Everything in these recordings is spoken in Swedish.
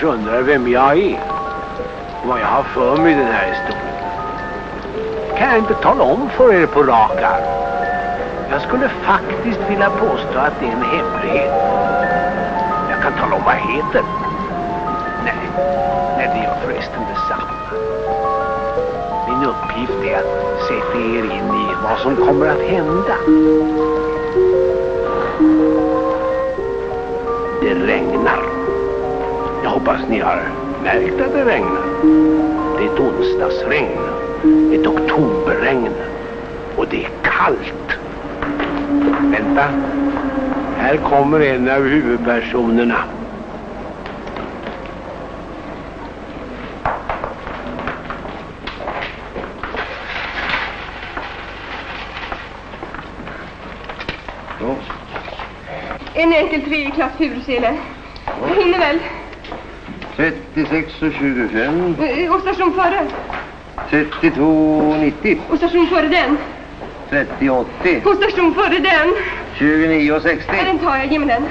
kanske undrar vem jag är. Vad jag har för mig i den här historien. Kan jag inte tala om för er på rak arm. Jag skulle faktiskt vilja påstå att det är en hemlighet. Jag kan tala om vad jag heter. Nej, det gör förresten detsamma. Min uppgift är att sätta er in i vad som kommer att hända. Det regnar. Jag hoppas ni har märkt att det regnar. Det är ett onsdagsregn. Ett oktoberregn. Och det är kallt. Vänta. Här kommer en av huvudpersonerna. En enkel 3-klass hursele. Jag hinner väl. 36 och 25. Och station före? 32,90. Och station före den? 30,80. Och station före den? 29,60. Ja, den tar jag. Ge mig den.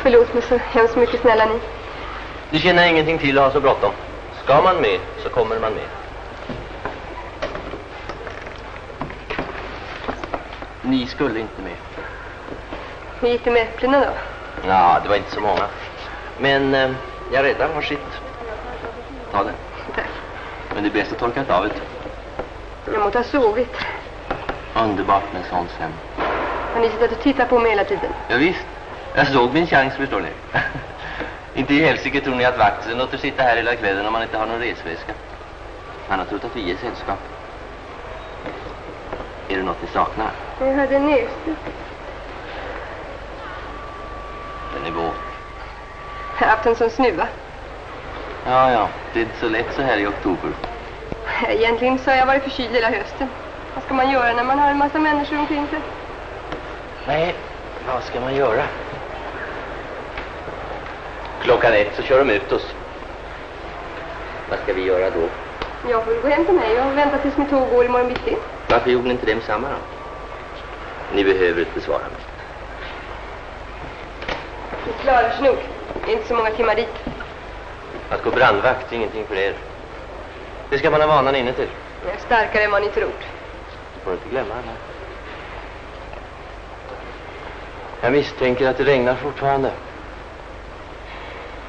Förlåt mig så hemskt mycket, snälla ni. Du känner ingenting till att ha så bråttom. Ska man med så kommer man med. Ni skulle inte med. Hur gick det med äpplena då? Ja, det var inte så många. Men jag räddar var sitt. Ta det. Tack. Men det är bäst att torka ett av det. Jag måste ha sovit. Underbart med sånt sen. Har ni suttit och tittat på mig hela tiden? Ja, visst. Jag såg min chans, förstår ni. Inte i helsike tror ni att vakten låter sitta här hela kvällen om man inte har någon resväska. Han har trott att vi är sällskap. Är det något ni saknar? Jag hade en näsduk. Den är våt. Jag har haft en sån snuva. Ja, det är inte så lätt så här i oktober. Egentligen så har jag varit förkyld hela hösten. Vad ska man göra när man har en massa människor omkring sig? Nej, vad ska man göra? 1:00 så kör de ut oss. Vad ska vi göra då? Jag får gå hem till mig och vänta tills mitt tåg går imorgon bitti. Varför gjorde ni inte det med samma då? Ni behöver inte svara mig. Vi klarar sig nog. Det är inte så många timmar dit. Att gå brandvakt är ingenting för er. Det ska man ha vanan inne till. Jag är starkare än vad ni tror. Får inte glömma henne. Jag misstänker att det regnar fortfarande.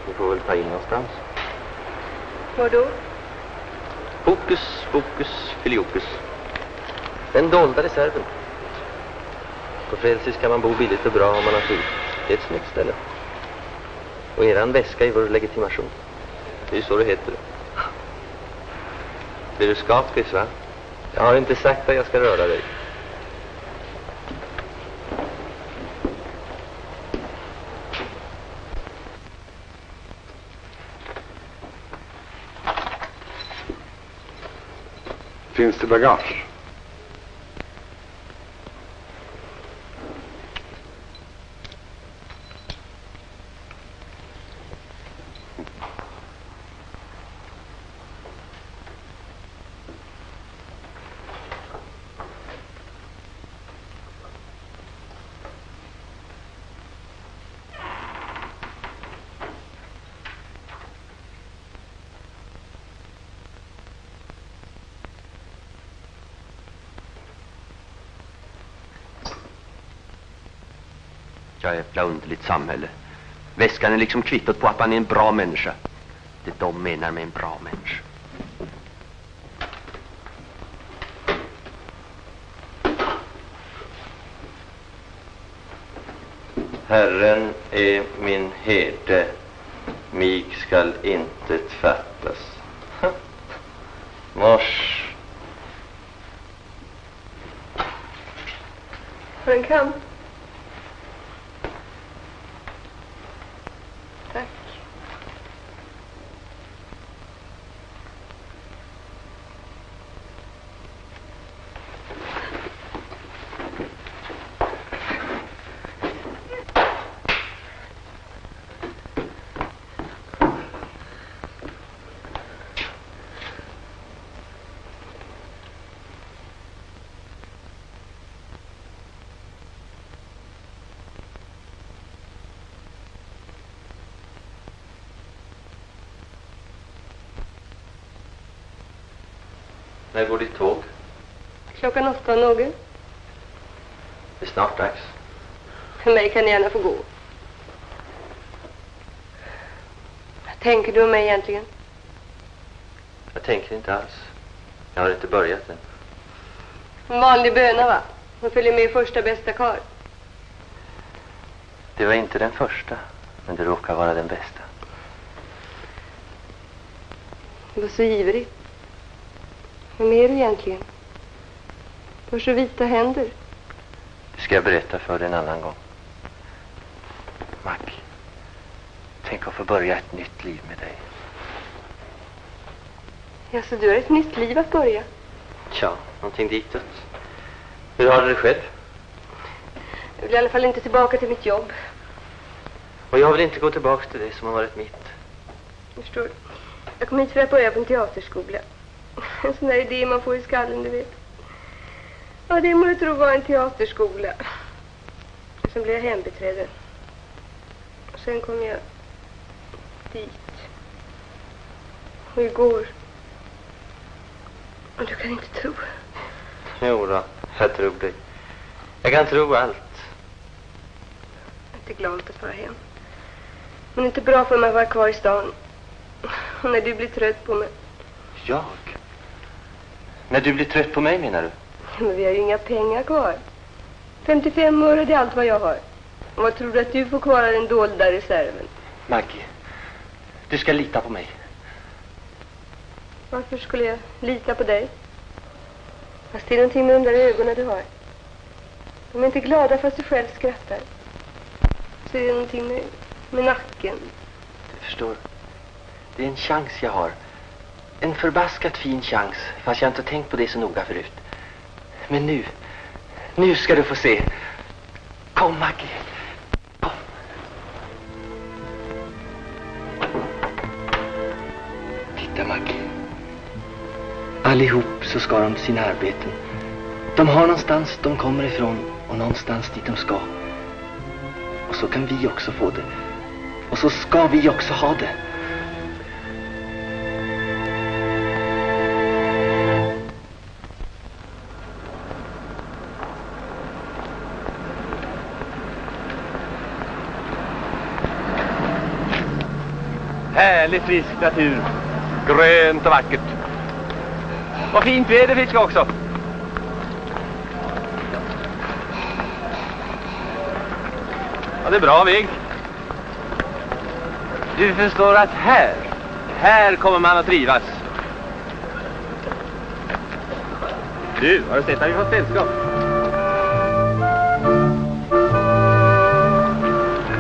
Vi får väl ta in någonstans. Var då? Fokus, fokus, filiokus. Den dolda reserven. På Frälsis kan man bo billigt och bra om man har tur. Det är ett snyggt ställe. Och eran väska i vår legitimation. Det är ju så det heter. Blir du skapis, va? Jag har inte sagt att jag ska röra dig. Finns det bagage? Jävla underligt samhälle. Väskan är liksom kvittot på att man är en bra människa. Det de menar med en bra människa. Herren är min herde, mig skall inte fattas. Mors. kam. Tack. När går ditt tåg? 8:00 något. Det är snart dags. För mig kan ni gärna få gå. Vad tänker du om mig egentligen? Jag tänker inte alls. Jag har inte börjat än. En vanlig böna, va? Hon följer med första bästa karl. Det var inte den första, men det råkar vara den bästa. Du var så ivrig. Vem är du egentligen? Du har så vita händer. Det ska jag berätta för dig en annan gång. Mac, tänk att få börja ett nytt liv med dig. Ja, så du har ett nytt liv att börja. Ja, någonting ditåt. Hur har det skett? Jag vill i alla fall inte tillbaka till mitt jobb. Och jag vill inte gå tillbaka till det som har varit mitt. Jag förstår. Jag kom hit för att börja på en teaterskola. En sån där idé man får i skallen, du vet. Ja, det må jag tro var en teaterskola. Sen blev jag hembiträde. Och sen kom jag dit. Och igår. Och du kan inte tro. Jo då, jag tror dig. Jag kan tro allt. Jag är inte glad att fara hem. Men det är inte bra för mig att vara kvar i stan. Och när du blir trött på mig. Jag? När du blir trött på mig, menar du? Men vi har ju inga pengar kvar. 55 öre, det är allt vad jag har. Och vad tror du att du får kvar av den dolda reserven? Maggie, du ska lita på mig. Varför skulle jag lita på dig? Fast det är någonting med de där ögonen du har. De är inte glada fast du själv skrattar. Så är det någonting med nacken. Du förstår. Det är en chans jag har. En förbaskat fin chans. Fast jag inte tänkt på det så noga förut. Men nu ska du få se. Kom, Maggie. Kom. Titta, Maggie. Allihop så ska de till sina arbeten. De har någonstans de kommer ifrån och någonstans dit de ska. Och så kan vi också få det. Och så ska vi också ha det. Härlig frisk natur. Grönt och vackert. Vad fint väder fick också. Ja, det är bra väg. Du förstår att här kommer man att trivas. Du, har du sett att vi får sällskap?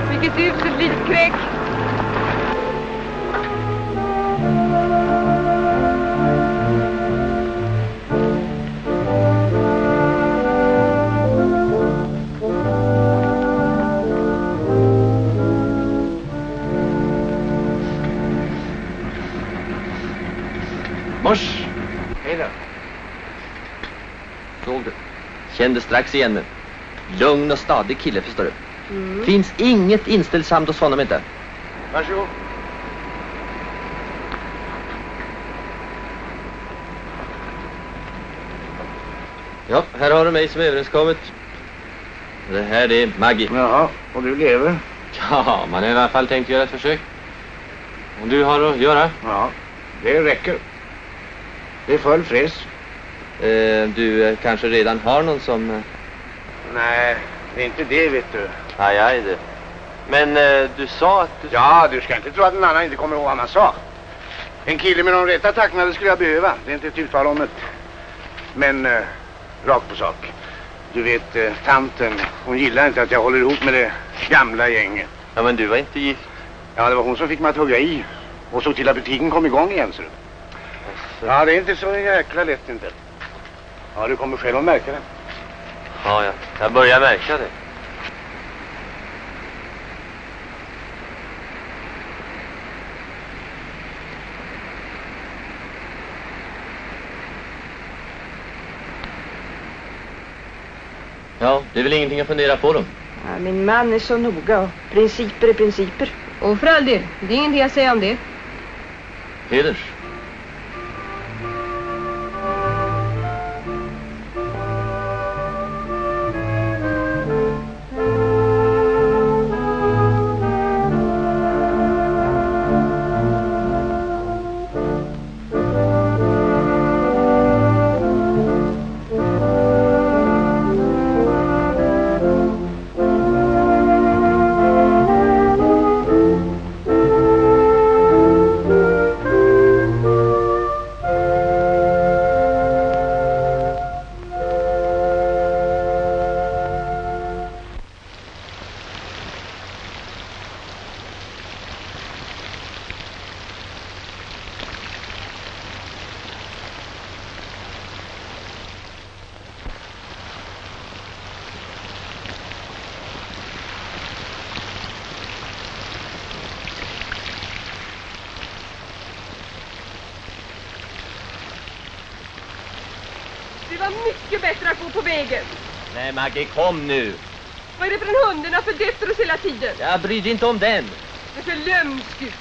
Vilket uselt litet kräk. Mors! Hej då. Såg du? Kände strax igen mig. Lugn och stadig kille, förstår du. Finns inget inställsamt hos honom inte. Varsågod. Ja, här har du mig som överenskommet. Det här är Maggie. Jaha, och du lever? Ja, man har i alla fall tänkt göra ett försök. Och du har att göra? Ja, det räcker. Det är full fräs. Du kanske redan har någon som... Nej, det är inte det, vet du. Aj, det. Men du sa att du... Ja, du ska inte tro att en annan inte kommer ihåg vad man sa. En kille med de rätta tackarna skulle jag behöva. Det är inte ett uttal om det. Men rakt på sak. Du vet, tanten, hon gillar inte att jag håller ihop med det gamla gänget. Ja, men du var inte gift. Ja, det var hon som fick mig att hugga i och såg till att butiken kom igång igen, så. Ja, det är inte så jäkla lätt inte. Ja, du kommer själv att märka det. Ja, jag börjar märka det. Ja, det är väl ingenting att fundera på då. Ja, min man är så noga och principer är principer. Och för all del, det är ingenting att säga om det. Heders. Det var mycket bättre att gå på vägen. Nej, Maggie, kom nu. Vad är det för en hund? Den har följt efter oss hela tiden. Jag bryr dig inte om den. Det är så lömskt ut.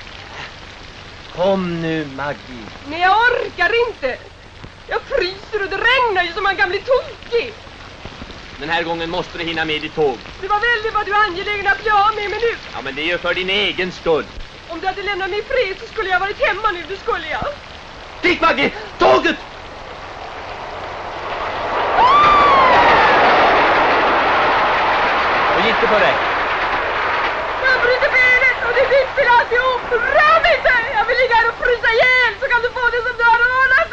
Kom nu, Maggie. Nej, jag orkar inte. Jag fryser och det regnar ju som en gammal tokig. Den här gången måste du hinna med ditt tåg. Det var väldigt vad du är angelägen att bli av med mig nu. Ja, men det är ju för din egen skull. Om du hade lämnat mig i fred så skulle jag varit hemma nu, det skulle jag. Stick, Maggie! Tåget! Hur gick det för dig? Jag bryter benet och det är ditt fel alltihop. Rör mig inte! Jag vill ligga här och frysa ihjäl så kan du få det som du har ordnat.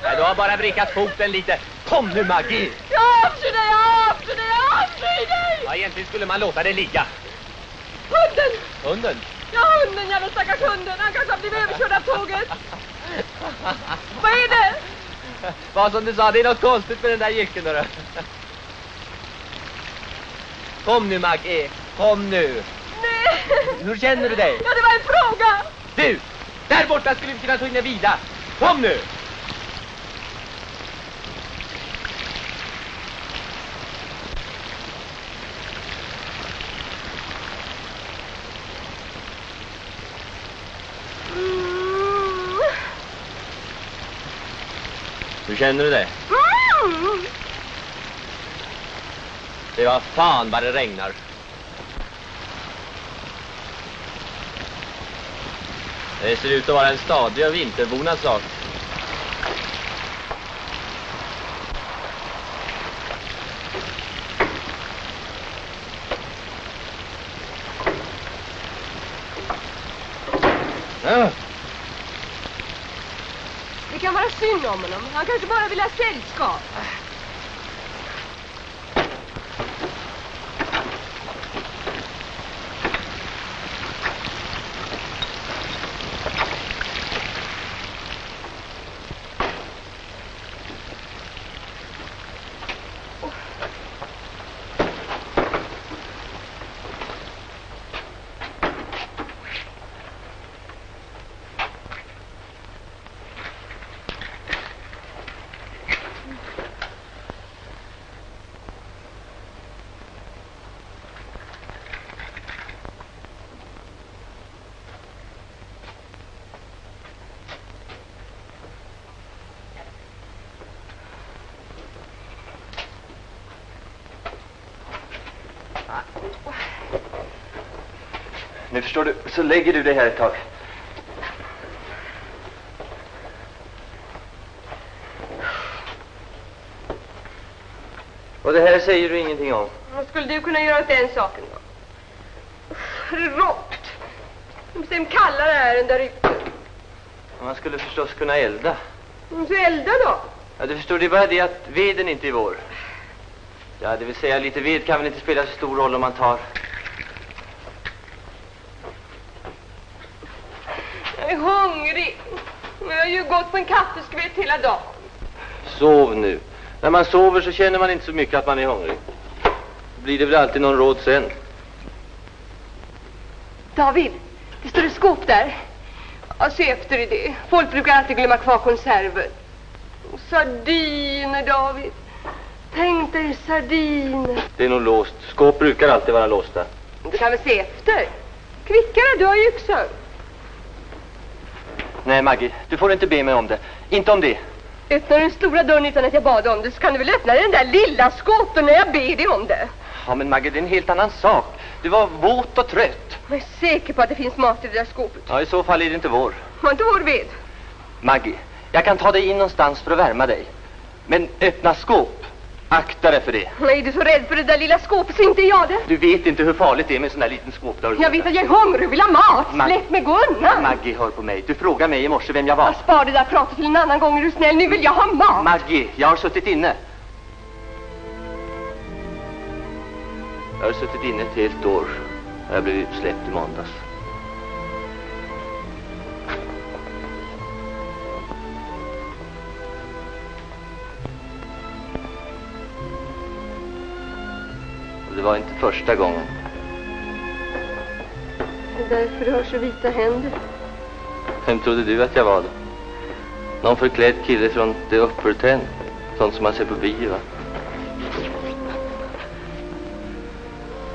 Nej, du har bara vrickat foten lite. Kom nu, Maggie! Jag avskyr dig, jag avskyr dig, jag avskyr dig! Ja, egentligen skulle man låta det ligga. Hunden! Hunden? Ja, hunden, jävla stackars hunden. Han kanske har blivit överkörd av tåget. Vad är det? Vad som du sa, det är något konstigt med den där jycken, då. Kom nu, Maggie. Kom nu. Nej! Hur känner du dig? Ja, det var en fråga. Du! Där borta skulle vi kunna ta in en vila. Kom nu! Hur känner du det? Det var fan vad det regnar. Det ser ut att vara en stadig och vinterbornas sak. Ja. Det kan vara synd om honom. Han kanske bara vill ha sällskap. Nu förstår du, så lägger du dig här ett tag. Och det här säger du ingenting om? Vad skulle du kunna göra åt den saken då? Det är rått. Bestämt kallare här än där ute. Man skulle förstås kunna elda. Så elda då. Ja, du förstår, det är bara det att veden inte är vår. Ja, det vill säga lite ved kan väl inte spela så stor roll om man tar. Jag är hungrig. Jag har ju gått på en kaffeskvätt hela dagen. Sov nu. När man sover så känner man inte så mycket att man är hungrig. Blir det väl alltid någon råd sen. David, det står ett skåp där. Ja, se efter i det. Folk brukar alltid glömma kvar konserver. Sardiner, David. Tänk dig sardiner. Det är nog låst. Skåp brukar alltid vara låsta. Du kan väl se efter. Kvickare, du har ju yxor. Nej, Maggie, du får inte be mig om det. Inte om det. Öppnar den stora dörren utan att jag bad om det, så kan du väl öppna den där lilla skåpet när jag ber dig om det. Ja, men Maggie, det är en helt annan sak. Du var våt och trött. Jag är säker på att det finns mat i det där skåpet. Ja, i så fall är det inte vår. Var inte vår ved? Maggie, jag kan ta dig in någonstans för att värma dig. Men öppna skåp. Akta dig för det. Nej, du är så rädd för det där lilla skåpet så inte jag det. Du vet inte hur farligt det är med sån här liten skåpdörr. Jag vet att jag är hungrig och vill ha mat. Släpp mig, gå undan. Maggie, hör på mig. Du frågade mig i morse vem jag var. Jag spar det där pratet till en annan gång, är du snäll. Nu vill jag ha mat. Maggie, jag har suttit inne. Jag har suttit inne ett helt år. Jag blev utsläppt i måndags. Och det var inte första gången. Det är därför du har så vita händer. Vem trodde du att jag var då? Någon förklädd kille från The Upper Ten. Sånt som man ser på bio, va?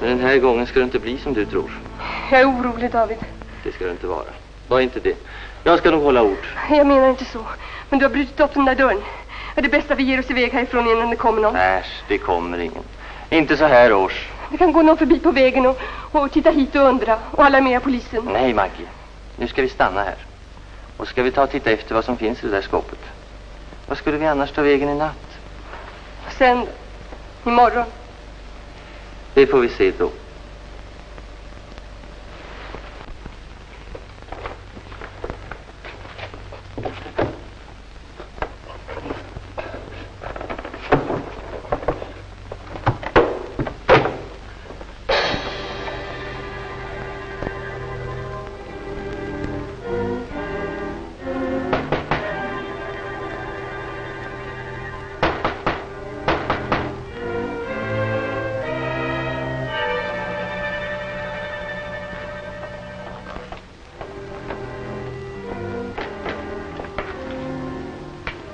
Men den här gången ska det inte bli som du tror. Jag är orolig, David. Det ska det inte vara. Var inte det. Jag ska nog hålla ord. Jag menar inte så. Men du har brutit upp den där dörren. Är det bästa vi ger oss iväg härifrån innan det kommer någon? Äsch, det kommer ingen. Inte så här års. Det kan gå någon förbi på vägen och titta hit och undra. Och alarmera polisen. Nej, Maggie. Nu ska vi stanna här. Och ska vi ta och titta efter vad som finns i det där skåpet. Vad skulle vi annars ta vägen i natt? Sen, imorgon. Det får vi se då.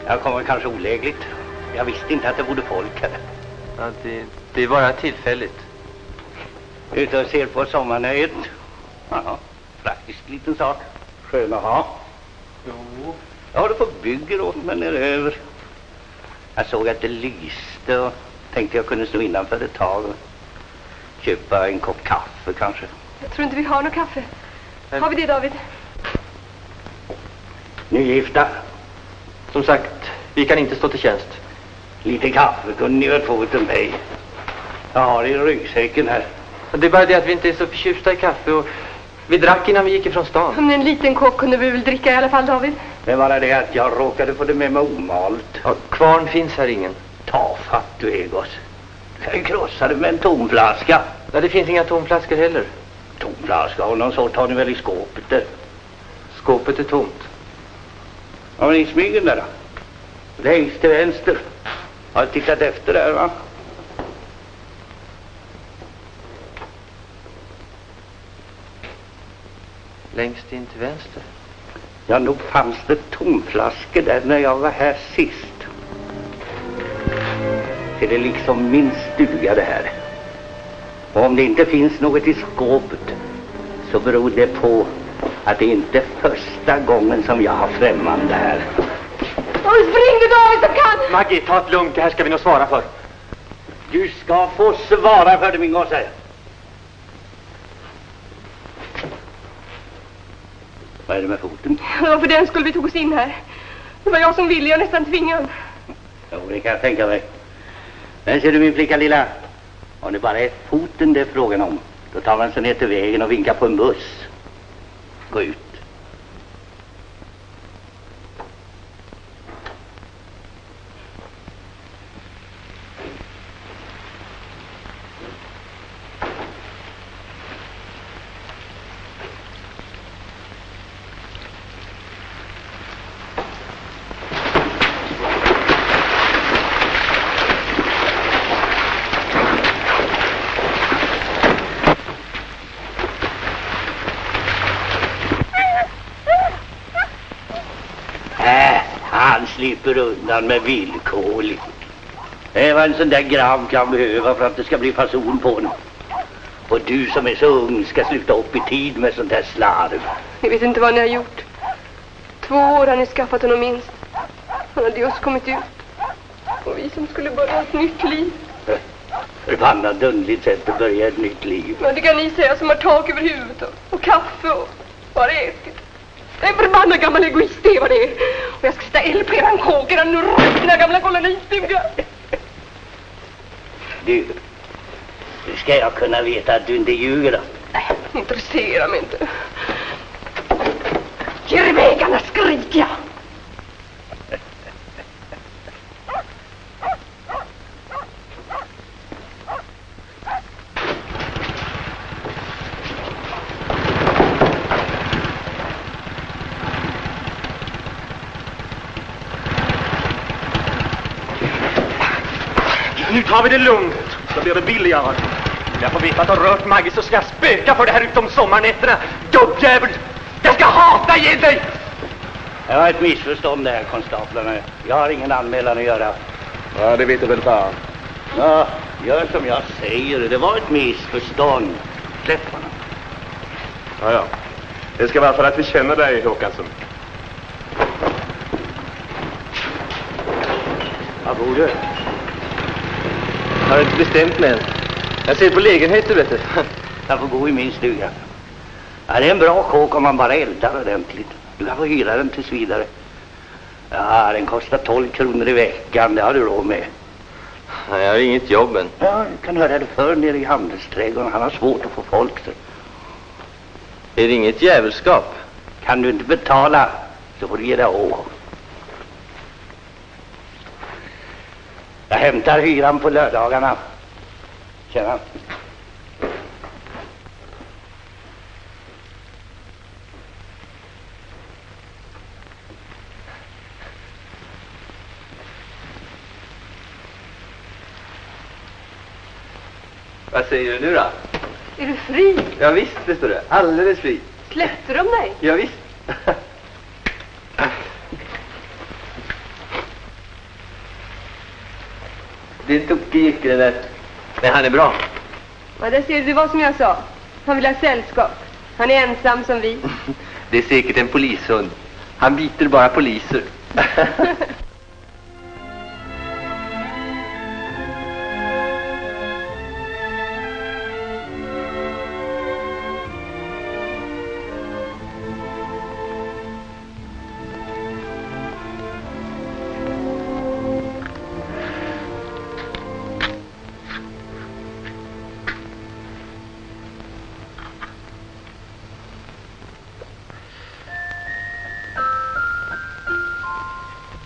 Jag kommer kanske olägligt. Jag visste inte att det bodde folk här. Ja, det är bara tillfälligt. Ute och ser på sommarnöjet. Ja, praktiskt liten sak. Skön att ha. Jo. Jag håller på och bygger åt mig neröver. Jag såg att det lyste och tänkte jag kunde stå innanför ett tag och köpa en kopp kaffe kanske. Jag tror inte vi har något kaffe. Har vi det, David? Nygifta. Som sagt, vi kan inte stå till tjänst. Lite kaffe kunde ni väl få utav mig. Jag har i ryggsäcken här. Det är bara det att vi inte är så förtjusta i kaffe och vi drack innan vi gick ifrån stan. Men en liten kopp kunde vi väl dricka i alla fall, David? Det var det att jag råkade få det med mig omalt. Ja, kvarn finns här ingen. Tafatt du, Egos. Du kan ju krossa det med en tomflaska. Ja, det finns inga tomflaskor heller. Tomflaska av någon sort har ni väl i skåpet där? Skåpet är tomt. Ja, men i smygen där då? Längst till vänster. Har jag tittat efter där, va? Längst in till vänster. Ja, nog fanns det tomflaskor där när jag var här sist. Så det är liksom min stuga det här. Och om det inte finns något i skåpet så beror det på att det inte är första gången som jag har främmande här. Spring du, David, som kan! Maggie, ta ett lugnt. Det här ska vi nog svara för. Du ska få svara för det, min gosse. Vad är det med foten? Det var för den skulle vi tog oss in här. Det var jag som ville, jag nästan tvingade. Jo, det kan jag tänka mig. Men ser du, min flicka lilla, om det bara är foten det är frågan om, då tar man sig ner till vägen och vinkar på en buss. Gå ut. slipper undan med villkorligt. Det är vad en sån där grabb kan behöva för att det ska bli fason på honom. Och du som är så ung ska sluta upp i tid med sånt där slarv. Ni vet inte vad ni har gjort. 2 år har ni skaffat honom minst. Han hade just kommit ut. Och vi som skulle börja ett nytt liv. Förbannat underligt sätt att börja ett nytt liv. Men det kan ni säga som har tak över huvudet och kaffe och vad det ätit. Det är en förbannad gammal egoist, det är vad det är. Och jag ska sätta eld på eran kåk, eran ruttna gamla kolonistuga. Du, hur ska jag kunna veta att du inte ljuger då? Nej, intresserar mig inte. Ger iväg, annars skriker jag. Nu tar vi det lugnt, så blir det billigare. Jag får veta att du har rört Maggie så ska jag spöka för det här utom sommarnätterna. Gubbjävel! Jag ska hata igen dig! Det var ett missförstånd där, konstaplarna. Jag har ingen anmälan att göra. Ja, det vet du väl fan. Ja, gör som jag säger. Det var ett missförstånd. Släpp honom. Ja, ja. Det ska vara för att vi känner dig, Håkansson. Vad bor du? Jag har inte bestämt mig än. Jag ser på lägenheter, vet du. Jag får gå i min stuga. Ja, det är en bra kåk om man bara eldar ordentligt. Du kan få hyra den tills vidare. Ja, den kostar 12 kronor i veckan. Det har du råd med. Nej, jag har inget jobb än. Ja, jag kan höra det för nere i handelsträdgården. Han har svårt att få folk. Så. Är det inget jävelskap? Kan du inte betala så får du ge dig av. Jag hämtar hyran på lördagarna. Tjena. Vad säger du nu då? Är du fri? Ja visst, det står det. Alldeles fri. Släppte de dig? Ja visst. Det är en tokig jycke det där. Men han är bra. Ja, där ser du, det var som jag sa. Han vill ha sällskap. Han är ensam som vi. Det är säkert en polishund. Han biter bara poliser.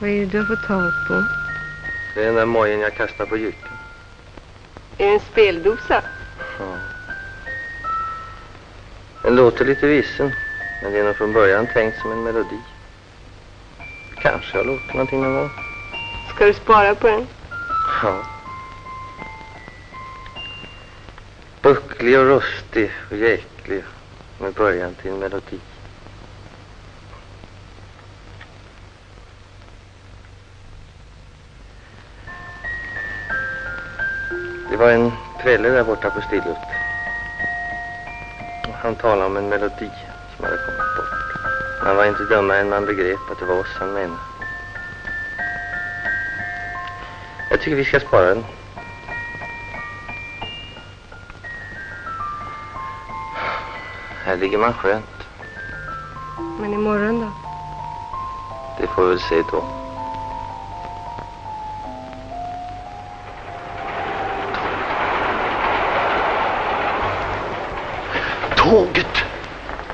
Vad är det du har fått tag på? Det är den där mojen jag kastar på jycken. Är det en speldosa? Ja. Den låter lite vissen, men det är nog från början tänkt som en melodi. Kanske jag låter någonting någon gång. Ska du spara på den? Ja. Bucklig och rustig och jäklig med början till en melodi. Det var en kvälle där borta på Stillhult. Han talade om en melodi som hade kommit bort. Han var inte dummare än man begrep att det var oss han menade. Jag tycker vi ska spara den. Här ligger man skönt. Men imorgon då? Det får vi väl se då. Tåget!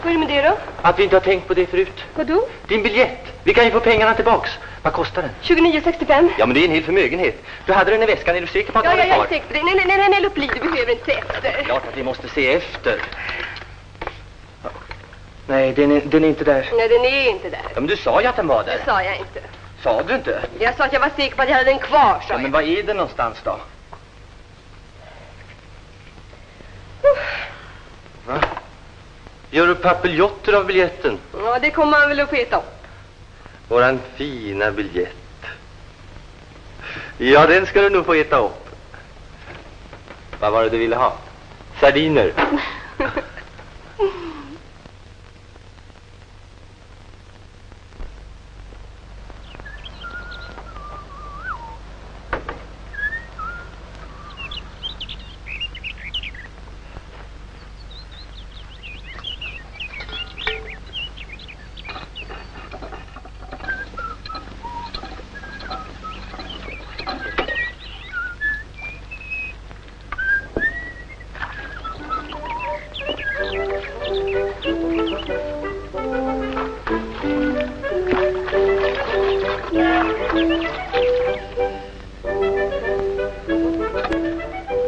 Vad är det med det då? Att vi inte har tänkt på det förut. Vadå? Din biljett. Vi kan ju få pengarna tillbaks. Vad kostar den? 29,65. Ja, men det är en hel förmögenhet. Du hade den i väskan. Är du säker på att Ja, du har jag den är kvar? säker på det. Nej, Lupli, du behöver inte se efter. Klart att vi måste se efter. Nej, den är inte där. Nej, den är inte där. Ja, men du sa ju att den var där. Det sa jag inte. Sa du inte? Jag sa att jag var säker på att jag hade den kvar, sa Ja, men jag. var är den någonstans då? Va? Gör du papiljotter av biljetten? Ja, det kommer man väl att få äta upp. Våran fina biljett. Ja, den ska du nog få äta upp. Vad var det du ville ha? Sardiner.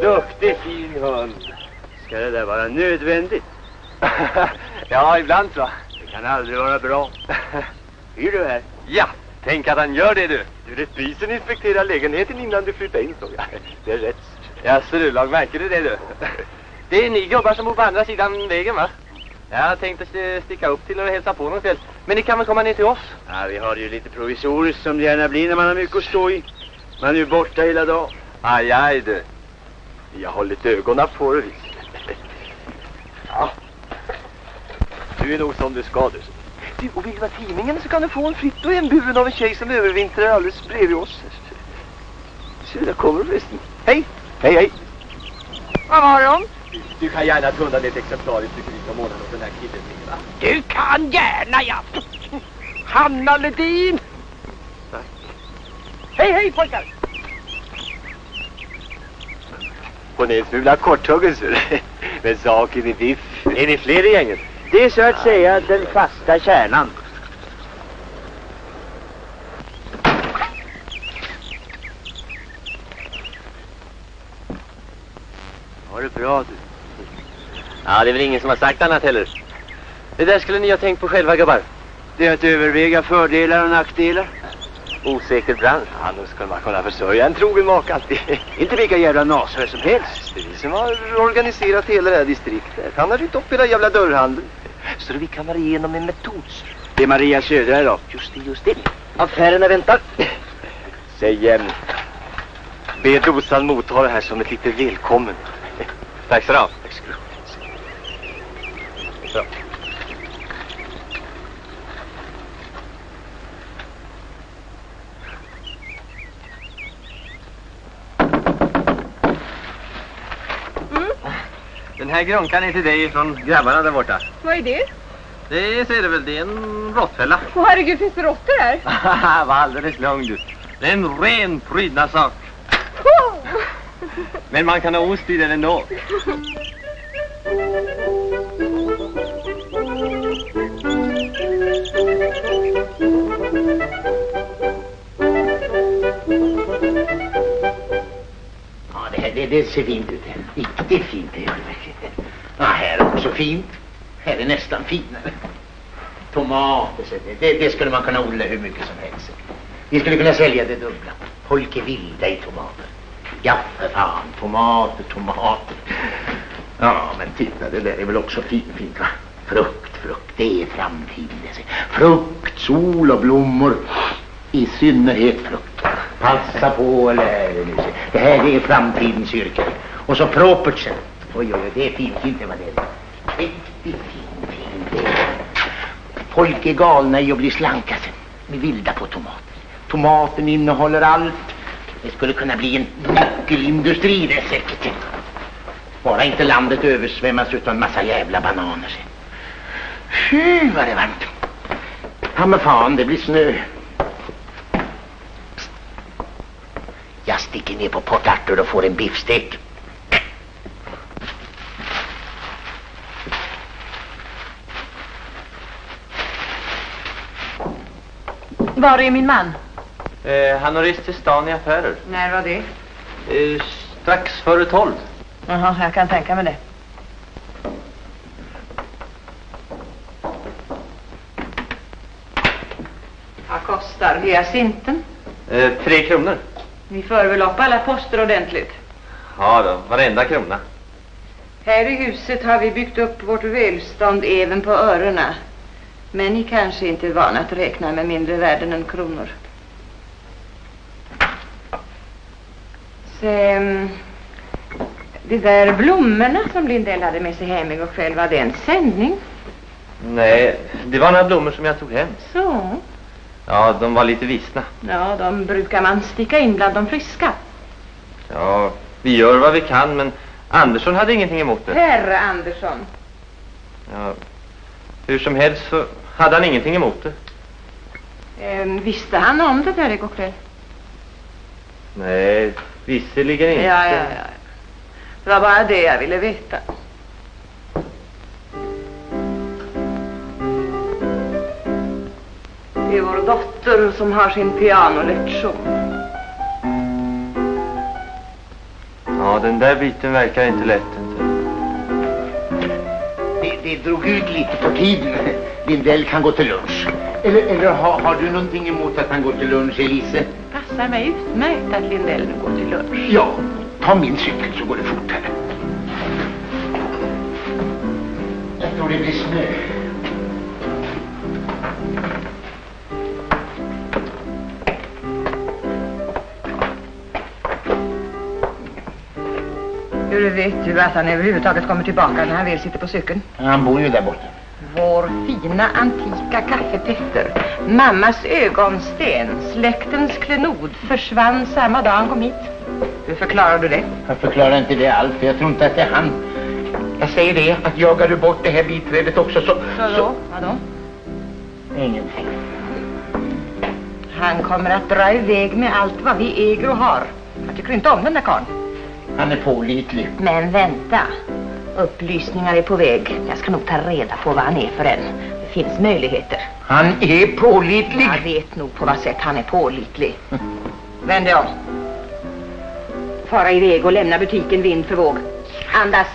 Duktig fin hund. Ska det där vara nödvändigt? Ja, ibland så. Det kan aldrig vara bra. Hyr du här? Ja, tänk att han gör det du. Du vet, polisen inspekterar lägenheten innan du flyttar in, så. Ja, det är rätt. Ja, så du, lag, märker du det du? Det är ni gubbar som bor på andra sidan vägen, va? Jag tänkte sticka upp till och hälsa på någon kväll. Men ni kan väl komma ner till oss? Ja, vi har ju lite provisoriskt som det gärna blir när man har mycket att stå i. Man är ju borta hela dagen. Aj, aj du. Jag har lite ögonen på dig. Ja. Du är nog som du ska, du. Du, och vill du vara tidningen så kan du få en fritt och hemburen av en tjej som övervintrar alldeles bredvid oss. Så där kommer du förresten. Hej! Hej, hej! Vad var de? Du kan gärna tunda ett exemplar i tryckeriet om månaden åt den här killen, va? Du kan gärna, ja. Hanna Ledin. Tack. Hej, hej pojkar. Hon är en smula korthuggen, så. Men saken är biff. Är ni fler i gänget? Det är så att säga den fasta kärnan. Har det bra, du? Ja, det är väl ingen som har sagt annat heller. Det där skulle ni ha tänkt på själva, gubbar. Det är att överväga fördelar och nackdelar. Osäker bransch. Ja, nu skulle man kunna försörja en trogen make alltid. Inte vilka jävla nasare som helst. Det är vi som har organiserat hela det här distriktet. Han har ryckt upp hela jävla dörrhandeln. Så vi kan vara igenom en metod. Det är Maria Södra då. Just det. Affärerna väntar. Säg, be dosan motta det här som ett lite välkommen. Tack så du ha. Tack ska du ha. Så. Den här grunkan är till dig från grabbarna där borta. Vad är det? Det ser du väl, det är en råttfälla. Åh herregud, finns det råttor här? Var alldeles lugn du. Det är en ren prydnadssak. Men man kan ha ost i den ändå. Ja, det ser fint ut. Riktigt fint det gör det verkligen. Ja, här är också fint. Här är nästan finare. Tomater, det skulle man kunna odla hur mycket som helst. Vi skulle kunna sälja det dubbla. Folk är vilda i tomater. Ja, för fan. Tomater. Ja, men titta, det där är väl också fint, va? Frukt. Det är framtiden. Frukt, sol och blommor. I synnerhet frukt. Passa på, eller det här är framtidens yrke. Och så propertsen. Oj, det är fint vad det är. Riktigt fint det är. Folk är galna i att bli slanka sen. Vi vilda på tomater. Tomaten innehåller allt. Det skulle kunna bli en nyckelindustri, det är säkert. Bara inte landet översvämmas utan en massa jävla bananer sen. Fy, vad det är varmt. Ja, men fan, det blir snö. Jag sticker ner på Port Arthur och får en biffstek. Var är min man? Han har rest till stan i affärer. När var det? Strax före 12. Jaha, jag kan tänka mig det. Vad kostar hyacinten? 3 kronor. Vi för väl upp alla poster ordentligt. Ja då, varenda krona. Här i huset har vi byggt upp vårt välstånd även på öronen. Men ni kanske inte är vana att räkna med mindre värden än kronor. De där blommorna som Lindell hade med sig hem igår kväll, var det en sändning? Nej, det var några blommor som jag tog hem. Så? Ja, de var lite vissna. Ja, de brukar man sticka in bland de friska. Ja, vi gör vad vi kan, men Andersson hade ingenting emot det. Herre Andersson. Ja, hur som helst så hade han ingenting emot det. Visste han om det där igår kväll? Nej, visserligen inte. Ja. Det var bara det jag ville veta. Det är vår dotter som har sin pianolektion. Ja, den där biten verkar inte lätt. Det drog ut lite på tiden. Lindell kan gå till lunch. Eller har du någonting emot att han går till lunch, Elise? Passar mig utmärkt att Lindell går till lunch. Ja, ta min cykel så går det fortare. Jag tror det blir snö. Hur vet du att han överhuvudtaget kommer tillbaka när han väl sitter på cykeln? Han bor ju där borta. Vår fina antika kaffepetter, mammas ögonsten, släktens klenod, försvann samma dag han kom hit. Hur förklarar du det? Jag förklarar inte det alls, för jag tror inte att det är han. Jag säger det, att jagar du bort det här biträdet också så... Vadå? Ingenting. Han kommer att dra iväg med allt vad vi äger och har. Jag tycker inte om den där karln. Han är pålitlig. Men vänta. Upplysningar är på väg. Jag ska nog ta reda på vad han är för en. Det finns möjligheter. Han är pålitlig. Jag vet nog på vad sätt han är pålitlig. Vänd dig om. Fara iväg och lämna butiken vind för våg. Andas.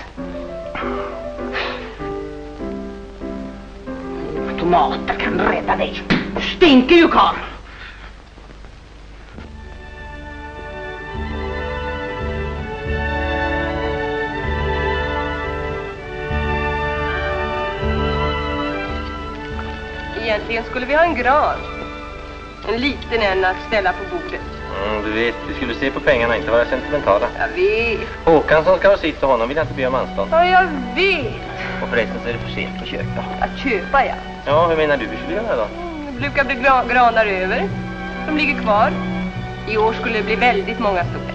Tomater kan rädda dig. Stinker ju, karl. Egentligen skulle vi ha en gran. En liten en att ställa på bordet. Du vet, vi skulle se på pengarna, inte vara sentimentala. Jag vet. Håkansson ska ha sitt och honom vill jag inte be om anstånd. Ja, jag vet. Och förresten så är det för sent att köpa. Att köpa, ja. Ja, hur menar du vi skulle göra då? Det brukar bli granar över. De ligger kvar. I år skulle det bli väldigt många stora.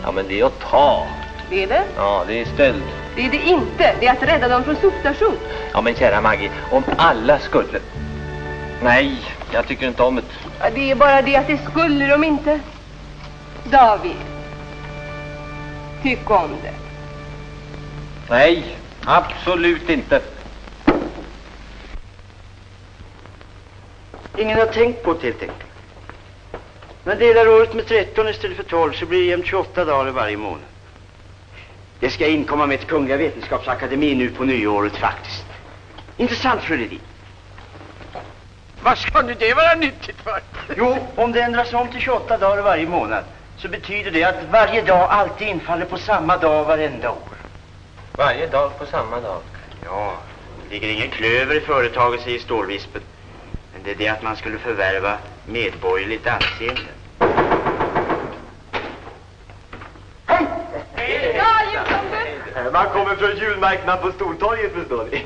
Ja, men det är att ta. Det är det? Ja, det är stöld. Det är det inte. Det är att rädda dem från sopstation. Ja, men kära Maggie, om alla skulle... Nej, jag tycker inte om det. Ja, det är bara det att det skulle de inte. David. Tyck om det. Nej, absolut inte. Ingen har tänkt på det helt enkelt. Men delar året med 13 istället för 12 så blir det jämnt 28 dagar varje månad. Det ska inkomma med till Kungliga Vetenskapsakademin nu på nyåret faktiskt. Intressant för det. Vad ska nu det vara nyttigt för? Jo, om det ändras om till 28 dagar varje månad så betyder det att varje dag alltid infaller på samma dag varenda år. Varje dag på samma dag? Ja, det ligger ingen klöver i företaget, säger stålvispen. Men det är det att man skulle förvärva medborgerligt anseende. Hej! Ja, jultomten! Man kommer från julmarknaden på Stortorget, förstår ni.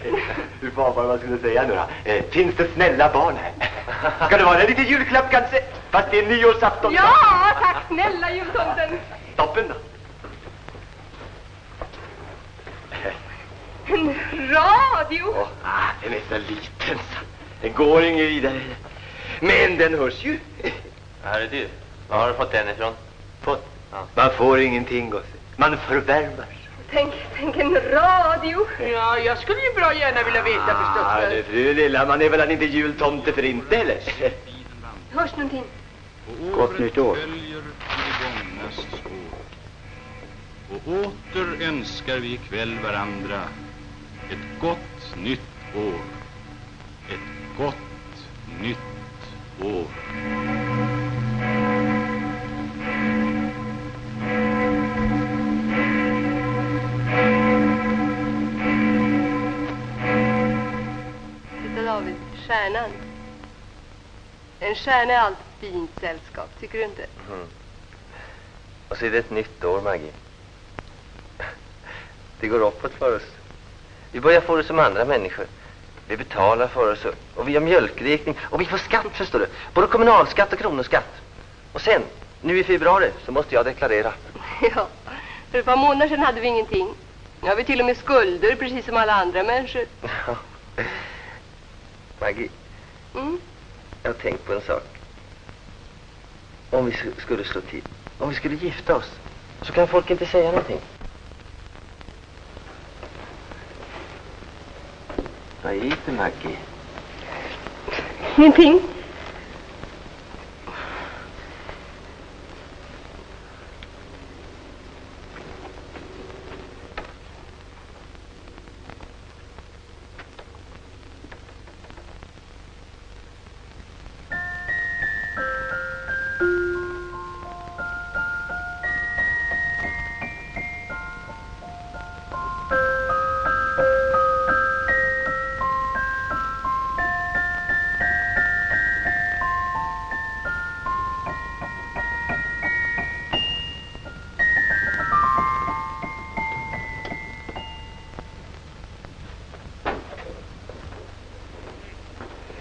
Hur fan vad man skulle säga nu då? Finns det snälla barn här? Ska det vara en liten julklapp kanske? Fast det är nyårsafton. Ja, tack snälla jultomten! Toppen då. En radio! Den är så liten så. Den går ingen vidare. Men den hörs ju. Här är du. Var har du fått den ifrån? Fått? Ja. Man får ingenting, gosse. Man förvärvar. Tänk en radio. Ja, jag skulle ju bra gärna vilja veta förstås. Det fru lilla, man är väl inte jultomte för inte, eller? Hörs någonting? Gott nytt år. Och åter önskar vi ikväll varandra ett gott nytt år. Ett gott nytt år. Titta David, stjärnan. En stjärna är allt fint sällskap, tycker du inte? Och så är det ett nytt år, Maggie. Det går uppåt för oss. Vi börjar få det som andra människor. Vi betalar för oss och vi har mjölkräkning och vi får skatt, förstår du. Både kommunalskatt och kronoskatt. Och sen, nu i februari, så måste jag deklarera. Ja, för ett par månader sedan hade vi ingenting. Nu har vi till och med skulder, precis som alla andra människor. Ja. Maggie, jag har tänkt på en sak. Om vi skulle slå till, om vi skulle gifta oss, så kan folk inte säga någonting. Vad gick det, Maggie? Ingenting.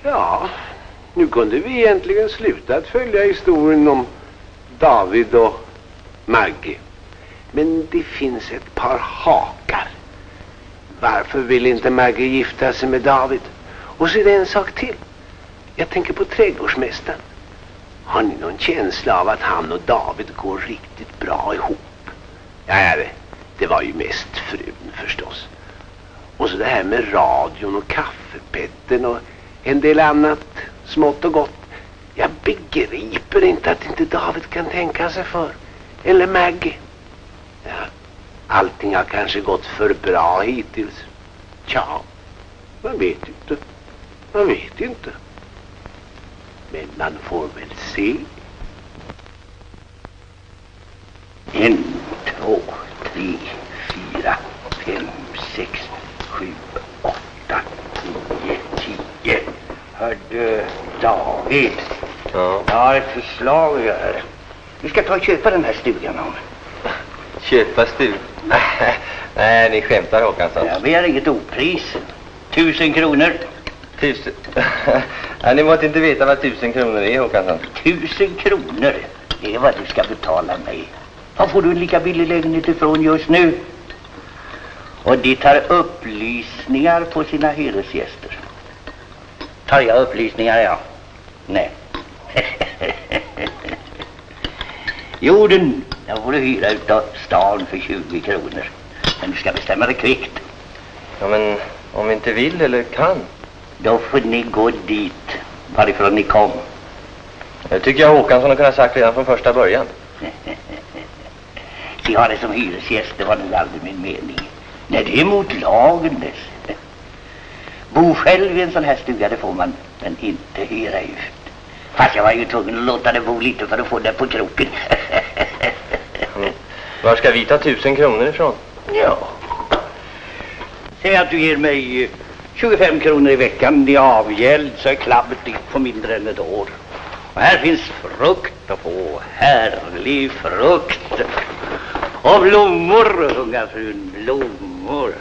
Ja, nu kunde vi egentligen sluta att följa historien om David och Maggie. Men det finns ett par hakar. Varför vill inte Maggie gifta sig med David? Och så är det en sak till. Jag tänker på trädgårdsmästaren. Har ni någon känsla av att han och David går riktigt bra ihop? Ja, det var ju mest frun förstås. Och så det här med radion och kaffepetten och en del annat smått och gott. Jag begriper inte att inte David kan tänka sig för. Eller Maggie. Ja, allting har kanske gått för bra hittills. Tja, man vet inte. Man vet inte. Men man får väl se. 1, 2, 3, 4, 5, 6, 7, 8, 9, 10. Hörde David. Ja. Jag har ett förslag att göra. Vi ska ta och köpa den här stugan om. Köpa stugan? Nej, ni skämtar, Håkansson. Jag begär inget opris. 1000 kronor. 1000? Ja, ni måste inte veta vad 1000 kronor är, Håkansson. 1000 kronor är vad du ska betala mig. Var får du en lika billig lägenhet ifrån just nu? Och de tar upplysningar på sina hyresgäster. Tar jag upplysningar, ja? Nej. Jorden, jag får du hyra utav stan för 20 kronor. Men du ska bestämma det kvickt. Ja, men om vi inte vill eller kan? Då får ni gå dit varifrån ni kom. Det tycker jag Håkansson har kunnat sagt redan från första början. Så jag har det som hyresgäst, det var nog aldrig min mening. Nej, det är mot lagen dess. Bo själv i en sån här stuga, det får man, men inte hyra ut. Fast jag var ju tvungen att låta det bo lite för att få det på kroken. Var ska vi ta 1000 kronor ifrån? Ja. Säg att du ger mig 25 kronor i veckan i avgäld, så är klabbet dit på mindre än ett år. Och här finns frukt att få, härlig frukt. Och blommor, unga frun, blommor.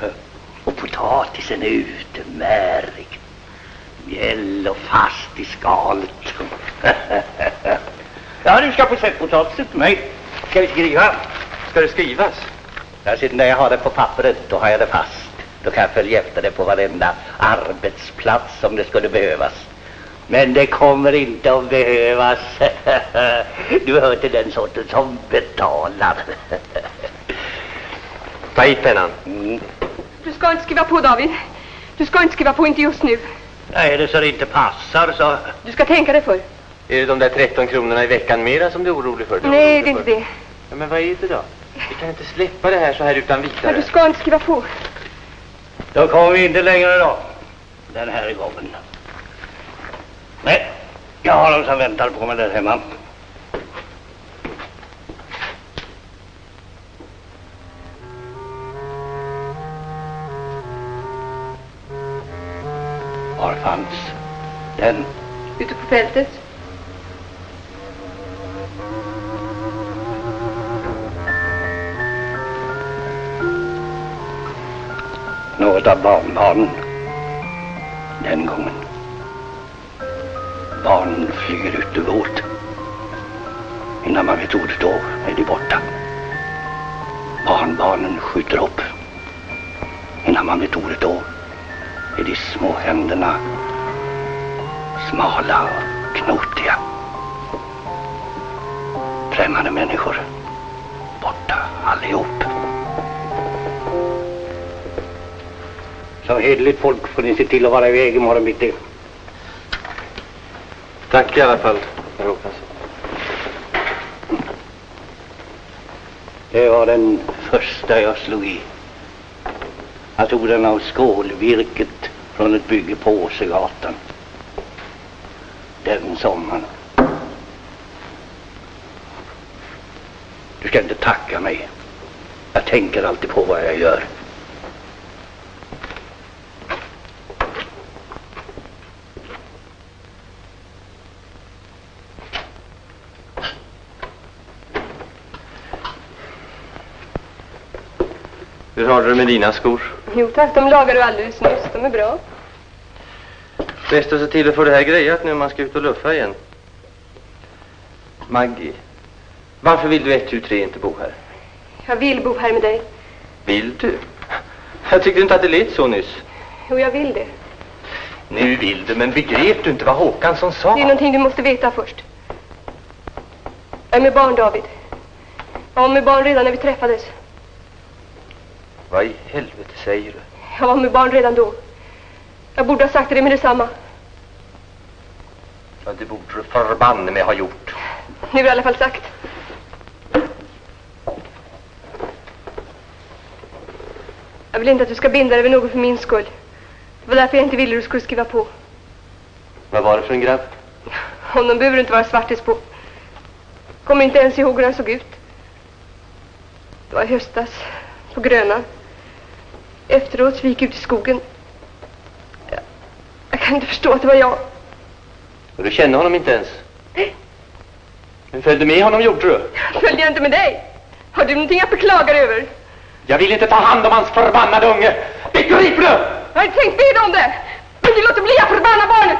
Och potatisen är utemärkt. Mjäll och fast i skalet. Ja, du ska få sätta potatisen till mig. Ska vi skriva? Ska det skrivas? Ja, sedan när jag har det på pappret, då har jag det fast. Då kan jag följa efter det på varenda arbetsplats om det skulle behövas. Men det kommer inte att behövas. Du hör till den sorten som betalar. Ta hit pennan. Du ska inte skriva på, David. Du ska inte skriva på, inte just nu. Nej, det så det inte passar så... Du ska tänka dig för. Är det de där 13 kronorna i veckan mera som du är orolig för? Nej, det är inte det. Ja, men vad är det då? Vi kan inte släppa det här så här utan vidare. Men du ska inte skriva på. Då kommer vi inte längre då. Den här gången. Nej, jag har dem som väntar på mig där hemma. Var fanns den? Ute på fältet. något av barnbarnen den gången. Barnen flyger ut ur båt. Innan man vet ordet då är de borta. Barnbarnen skjuter upp. Innan man vet ordet då är de små händerna smala och knotiga. Främmande människor. Borta allihop. Som hederligt folk får ni se till att vara iväg imorgon bitti. Tack i alla fall, herr Håkansson. Det var den första jag slog i. Jag tog den av skålvirket från ett bygge på Åsegatan. Den sommaren. Du ska inte tacka mig. Jag tänker alltid på vad jag gör. Hur har du det med dina skor? Jo tack, de lagar du alldeles nyss. De är bra. Bäst att se till att få det här grejat nu man ska ut och luffa igen. Maggie, varför vill du 1, 2, 3 inte bo här? Jag vill bo här med dig. Vill du? Jag tyckte inte att det lät så nyss. Jo, jag vill det. Nu vill du, men begrep du inte vad Håkansson sa? Det är någonting du måste veta först. Jag är med barn, David. Jag var med barn redan när vi träffades. Vad i helvete säger du? Jag var med barn redan då. Jag borde ha sagt det med detsamma. Ja, det borde du förbanne mig ha gjort. Nu är det i alla fall sagt. Jag vill inte att du ska binda dig vid något för min skull. Det var därför jag inte ville att du skulle skriva på. Vad var det för en grabb? Honom behöver du inte vara svartis på. Kommer inte ens ihåg hur han såg ut. Det var i höstas, på Grönan. Efteråt vi gick ut i skogen. Jag kan inte förstå att det var jag. Och du känner honom inte ens? Men följde med honom, gjorde du? Följde jag inte med dig? Har du någonting att beklaga över? Jag vill inte ta hand om hans förbannade unge. Begriper du? Jag har inte tänkt vid om det. Men du låter bli att förbanna barnet.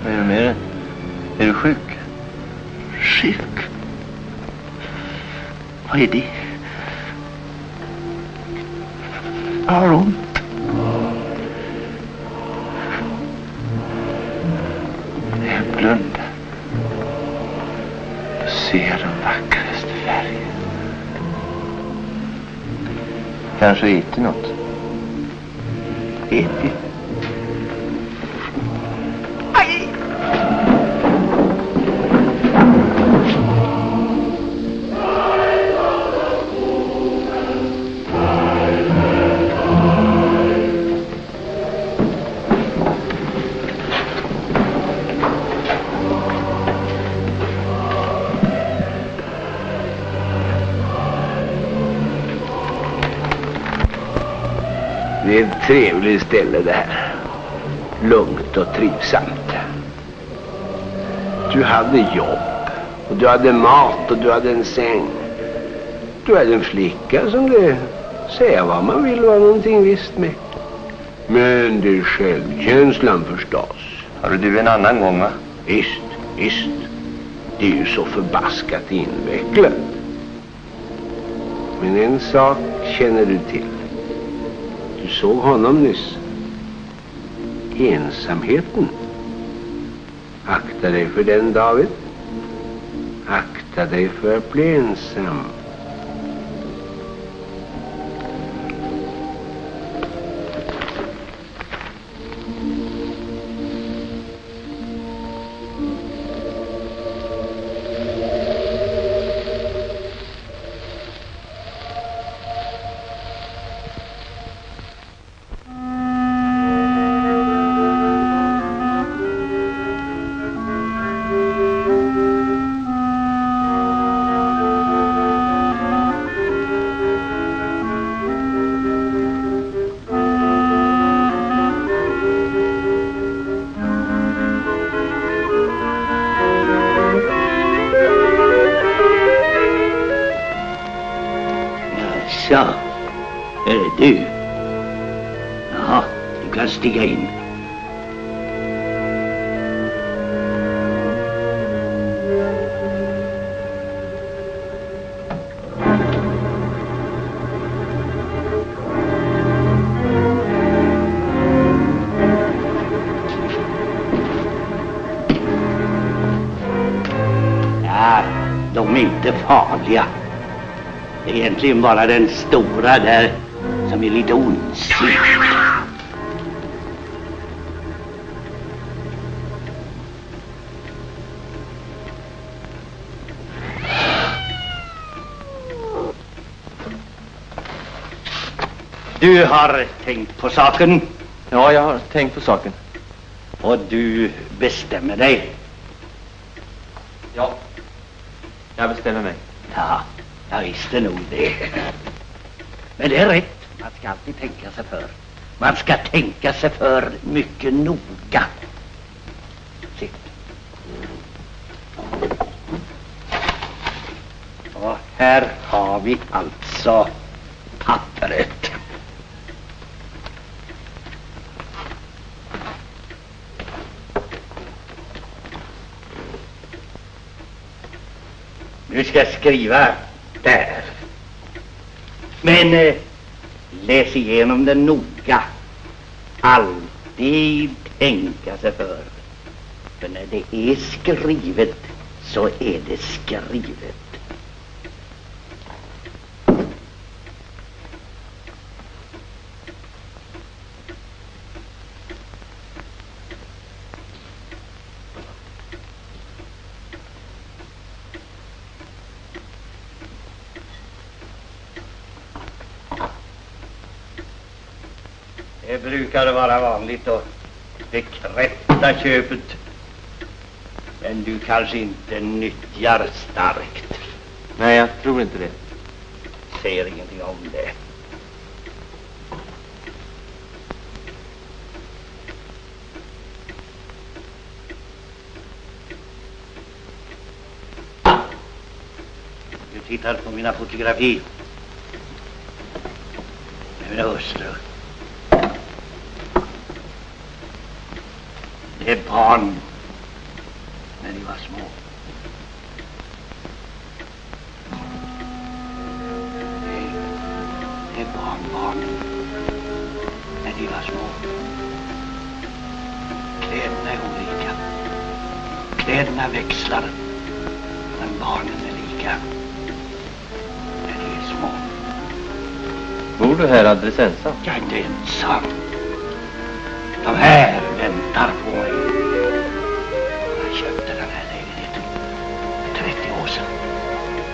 Vad är det med dig? Är du sjuk? Sjuk? Vad är det? Jag har ont. Jag blundar. Jag ser den vackraste färgen. Kanske äter något? Äter? Det är ett trevligt ställe det här. Lugnt och trivsamt. Du hade jobb. Och du hade mat och du hade en säng. Du hade en flicka som det säga vad man vill vara någonting visst med. Men det är självkänslan förstås. Har du en annan gång, va? Visst. Det är ju så förbaskat invecklat. Men en sak känner du till. Du såg honom nyss. Ensamheten. Akta dig för den, David. Akta dig för att bli ensam. Så, är det du? Ja, du kan stiga in. Ja, de är inte farliga. Det är egentligen bara den stora där som är lite ondsint. Du har tänkt på saken? Ja, jag har tänkt på saken. Och du bestämmer dig? Ja, jag bestämmer mig. Ja, jag visste nog det. Men det är rätt. Man ska alltid tänka sig för. Man ska tänka sig för mycket noga. Sitt. Och här har vi alltså pappret. Du ska skriva där. Men läs igenom den noga. Alltid tänka sig för. För när det är skrivet så är det skrivet. Det brukar vara vanligt att bekräfta köpet. Men du kanske inte nyttjar starkt. Nej, jag tror inte det. Säger ingenting om det. Du tittar på mina fotografier. Med mina hustrur. Det är barn när de var små. Det är barnbarn när de var små. Kläderna är olika. Kläderna växlar. Men barnen är lika. När de är små. Bor du här alldeles ensam? Jag är inte ensam. De här väntar på mig. Jag köpte den här lägenheten för 30 år sedan.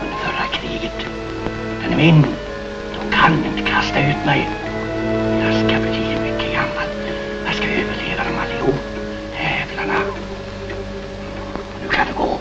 Under förra kriget. Den är min. De kan inte kasta ut mig. Jag ska bli mycket gammal. Jag ska överleva dem allihop. Jävlarna. Nu kan det gå.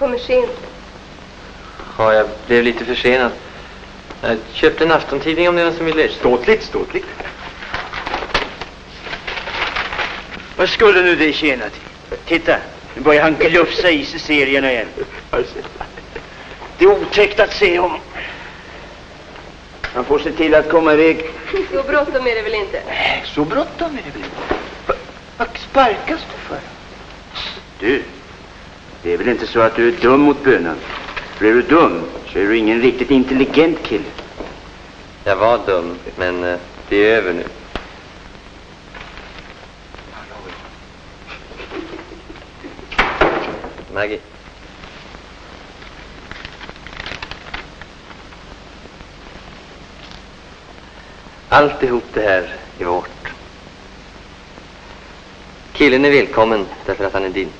kommer sent. Ja, jag blev lite försenad. Jag köpte en aftentidning om det är någon som vill läsa. Ståtligt. Vad skulle nu det tjäna till? Titta, nu börjar han glufsa i sig serierna igen. Det är otäckt att se honom. Han får se till att komma iväg. Så bråttom är det väl inte? Så bråttom är det väl inte? Vad sparkas du för? Du, det är väl inte så att du är dum mot bönan? För är du dum så är du ingen riktigt intelligent kille. Jag var dum, men det är över nu. Maggie. Alltihop det här är vårt. Killen är välkommen därför att han är din.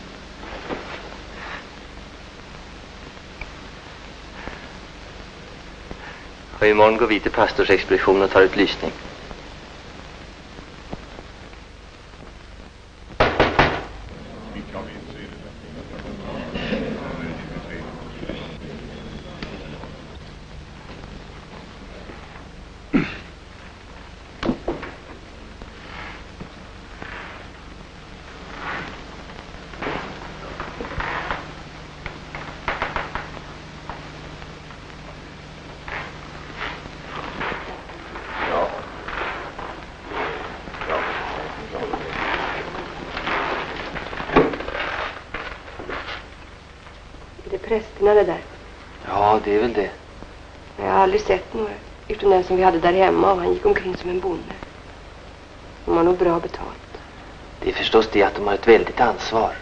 Och imorgon går vi till pastorsexpedition och tar ut lysning. Prästerna det där. Ja, det är väl det. Jag har aldrig sett några. Utom den som vi hade där hemma och han gick omkring som en bonde. De har nog bra betalt. Det är förstås det att de har ett väldigt ansvar.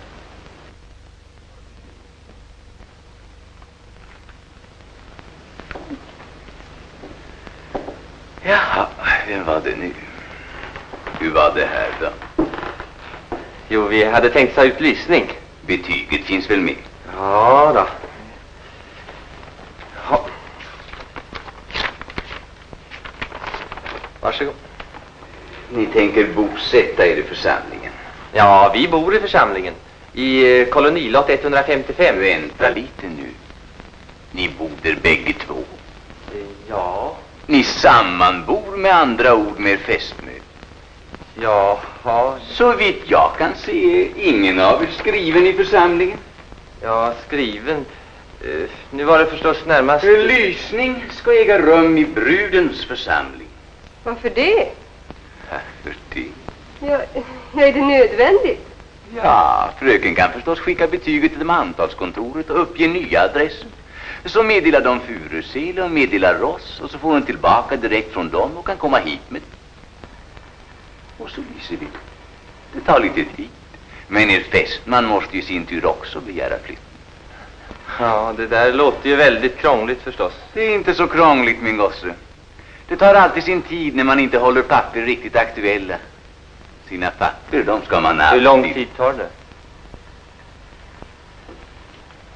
Jaha, vem var det nu? Hur var det här då? Jo, vi hade tänkt ta ut lysning. Betyget finns väl med? Ja då. Ja. Varsågod. Ni tänker bosätta er i församlingen? Ja, vi bor i församlingen. I kolonilott 155. Vänta lite nu. Ni bor där bägge två. Ja. Ni sammanbor med andra ord med er fästmö. Ja. Så vitt jag kan se är ingen av er skriven i församlingen. Ja, skriven. Nu var det förstås närmast... Lysning ska äga rum i brudens församling. Varför det? Varför det? Ja, är det nödvändigt? Ja, fröken kan förstås skicka betyget till mantalskontoret och uppge nya adresser. Så meddelar de Furusele och meddelar Ross och så får hon tillbaka direkt från dem och kan komma hit med. Och så lyser vi. Det tar lite tid. Men er fästman måste ju sin tur också begära flytt. Ja, det där låter ju väldigt krångligt förstås. Det är inte så krångligt, min gosse. Det tar alltid sin tid när man inte håller papper riktigt aktuella. Sina papper, de ska man alltid... Hur lång tid tar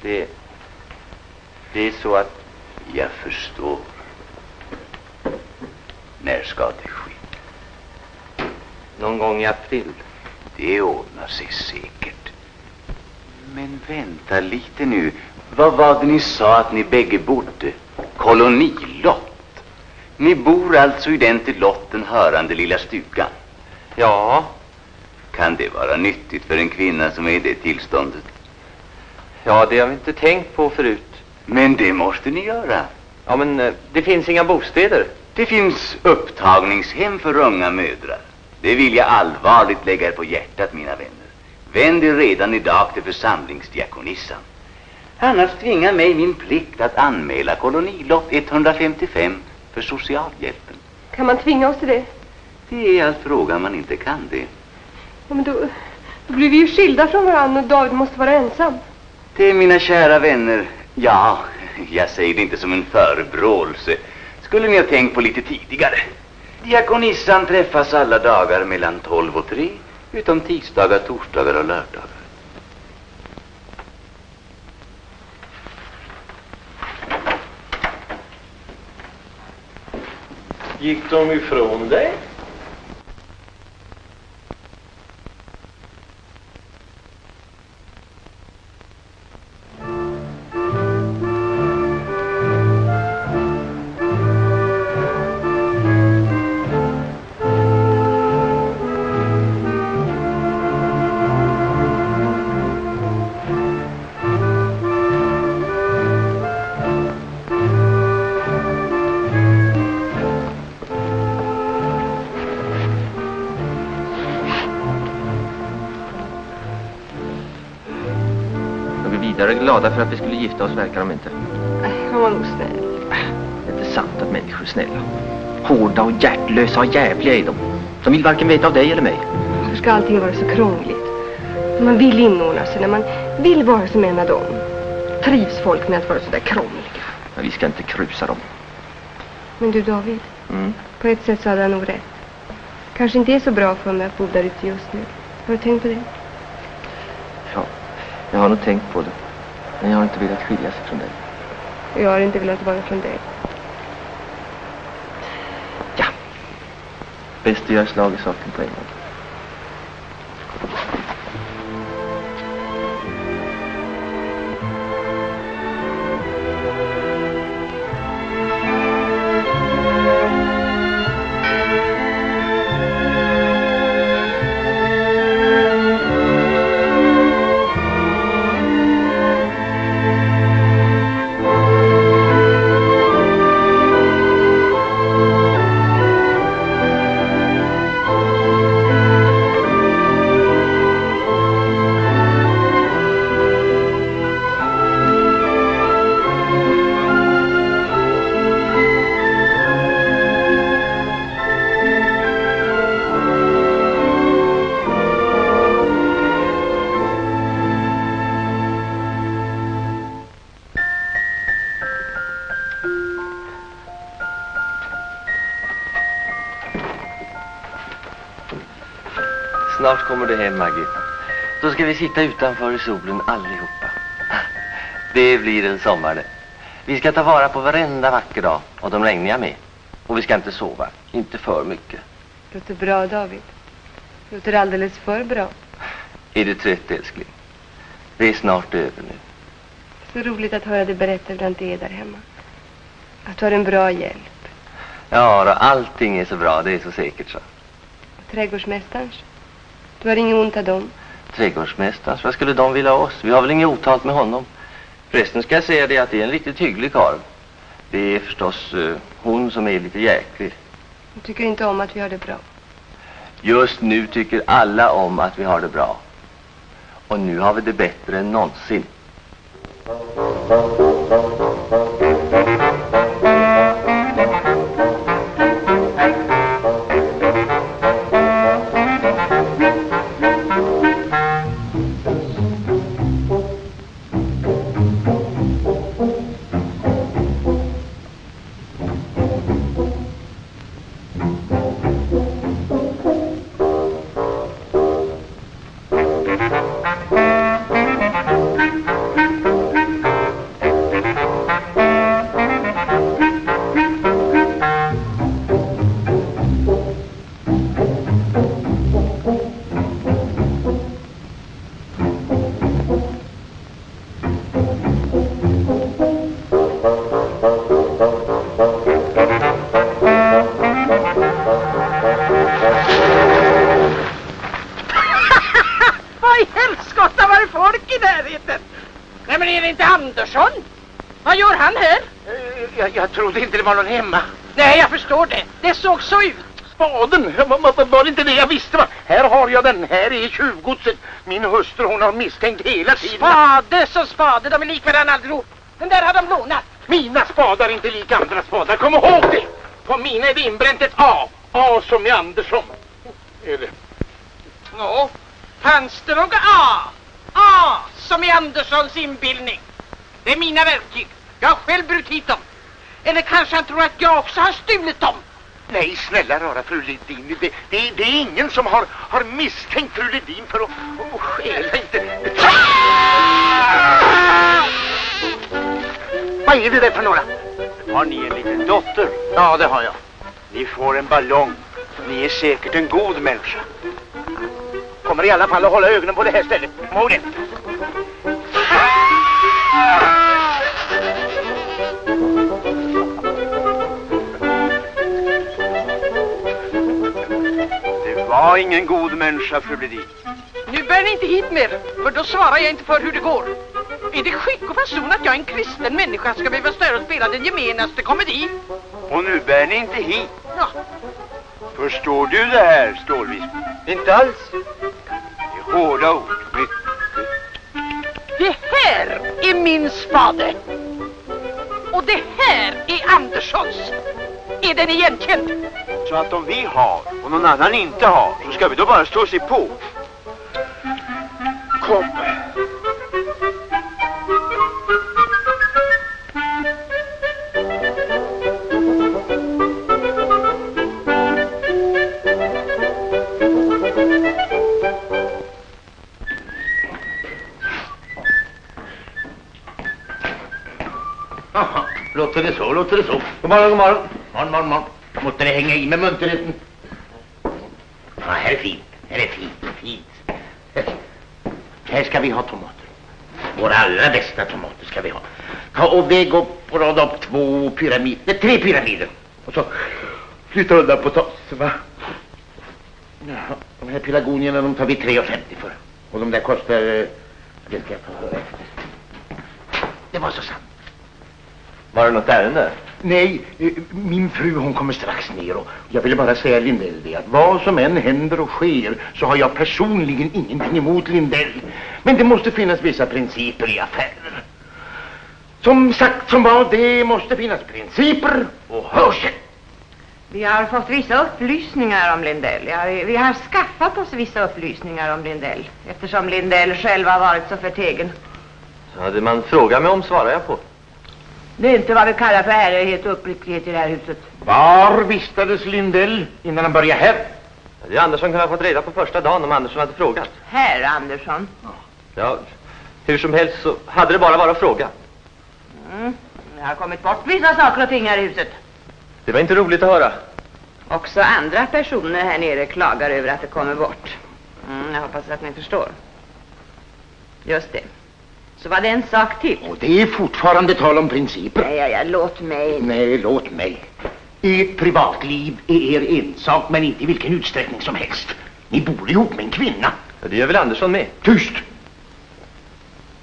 det? Det är så att... Jag förstår. När ska det ske? Någon gång i april. Det ordnar sig säkert. Men vänta lite nu. Vad var det ni sa att ni bägge bodde? Kolonilott. Ni bor alltså i den till lotten hörande lilla stugan. Ja. Kan det vara nyttigt för en kvinna som är i det tillståndet? Ja, det har vi inte tänkt på förut. Men det måste ni göra. Ja, men det finns inga bostäder. Det finns upptagningshem för unga mödrar. Det vill jag allvarligt lägga er på hjärtat, mina vänner. Vänd er redan idag till församlingsdiakonissan. Annars tvingar mig min plikt att anmäla kolonilott 155 för socialhjälpen. Kan man tvinga oss till det? Det är allt frågan man inte kan det. Ja, men då blir vi ju skilda från varandra och David måste vara ensam. Det är mina kära vänner. Ja, jag säger det inte som en förebråelse. Skulle ni ha tänkt på lite tidigare. Diakonissan träffas alla dagar mellan 12 och 3, utom tisdagar, torsdagar och lördagar. Gick de ifrån dig? glada för att vi skulle gifta oss, verkar de inte. Han var nog snäll. Det är inte sant att människor är snälla. Hårda och hjärtlösa och jävliga är de. De vill varken veta av dig eller mig. Varför ska allting vara så krångligt? När man vill inordna sig, när man vill vara som en av dem. Trivs folk med att vara så där krångliga? Men vi ska inte krusa dem. Men du, David, på ett sätt så hade han nog rätt. Kanske inte är så bra för mig att bo där ute just nu. Har du tänkt på det? Ja, jag har nog tänkt på det. Men jag har inte velat skilja sig från dig. Jag har inte velat vara från dig. Ja. Bäst att göra slag i saken på en gång. Snart kommer du hem, Maggie. Då ska vi sitta utanför i solen allihopa. Det blir en sommar det. Vi ska ta vara på varenda vacker dag och de regniga med. Och vi ska inte sova, inte för mycket. Låter bra, David. Låter alldeles för bra. Är du trött, älskling? Det är snart över nu. Så roligt att höra dig berätta hur det är där hemma. Att du har en bra hjälp. Ja, då, allting är så bra, det är så säkert så. Och trädgårdsmästarens? Du har inget ont av dem? Trädgårdsmästaren, vad skulle de vilja ha oss? Vi har väl inget otalt med honom. Förresten ska jag säga det att det är en riktigt hygglig karl. Det är förstås hon som är lite jäklig. Hon tycker inte om att vi har det bra. Just nu tycker alla om att vi har det bra. Och nu har vi det bättre än någonsin. Jag trodde inte det var någon hemma. Nej, jag förstår det. Det såg så ut. Spaden, var det inte det jag visste, va? Här har jag den, här är tjuvgodset. Min hustru, hon har misstänkt hela tiden. Spade som spade, de är lik varandra allihop. Den där har de lånat. Mina spadar är inte lika andra spadar, kom ihåg det. På mina är det inbränt ett A. A som i Andersson. Är det? Nå, fanns det något A? A som i Anderssons inbildning. Det är mina verktyg. Jag har själv brutit hit dem. Eller kanske han tror att jag också har stulit dem. Nej, snälla rara fru Ledin. Det är ingen som har misstänkt fru Ledin för att stjäla inte. Vad är det där för några? Har ni en liten dotter? Ja, det har jag. Ni får en ballong. Ni är säkert en god människa. Kommer i alla fall att hålla ögonen på det här stället. Må det. Det var ingen god människa, fru Ledin. Nu bär ni inte hit mer, för då svarar jag inte för hur det går. Är det skick och fason att jag, en kristen människa, ska behöva störa och spela den gemenaste komedi? Och nu bär ni inte hit. Ja. Förstår du det här, Stålvis? Inte alls. Det är hårda ord. Mycket. Det här är min spade. Och det här är Anderssons. Är den igenkänd? Så att om vi har och någon annan inte har, så ska vi då bara stå och se på. Kom. Aha, låter det så, låter det så. God morgon, god morgon. Morgon. Måste det hänga i med munterheten? Ja, här är fint. Här är fint. Här ska vi ha tomater. Våra allra bästa tomater ska vi ha. Ta och väg upp och rada upp 3 pyramider. Och så flytta undan potatisen, va? Ja, de här pelargonierna, de tar vi 3,50 för. Och de där kostar... det ska jag ta efter. Det var så sant. Var det något ärende? Nej, min fru hon kommer strax ner och jag ville bara säga Lindell det att vad som än händer och sker så har jag personligen ingenting emot Lindell. Men det måste finnas vissa principer i affärer. Som sagt som var, det måste finnas principer och hörsel. Vi har fått vissa upplysningar om Lindell. Ja, vi har skaffat oss vissa upplysningar om Lindell eftersom Lindell själv har varit så förtegen. Ja, det man frågar mig om svarar jag på. Det är inte vad vi kallar för ärlighet och uppriktighet i det här huset. Var vistades Lindell innan han började här? Ja, det är Andersson kunde ha fått reda på första dagen om Andersson hade frågat. Herr Andersson. Ja, hur som helst så hade det bara varit att fråga. Det har kommit bort vissa saker och ting här i huset. Det var inte roligt att höra. Också andra personer här nere klagar över att det kommer bort. Jag hoppas att ni förstår. Just det. Så var det en sak till. Och det är fortfarande tal om principer. Nej, låt mig. Nej, låt mig. Ert privatliv är er ensak, men inte i vilken utsträckning som helst. Ni bor ihop med en kvinna. Ja, det gör väl Andersson med. Tyst!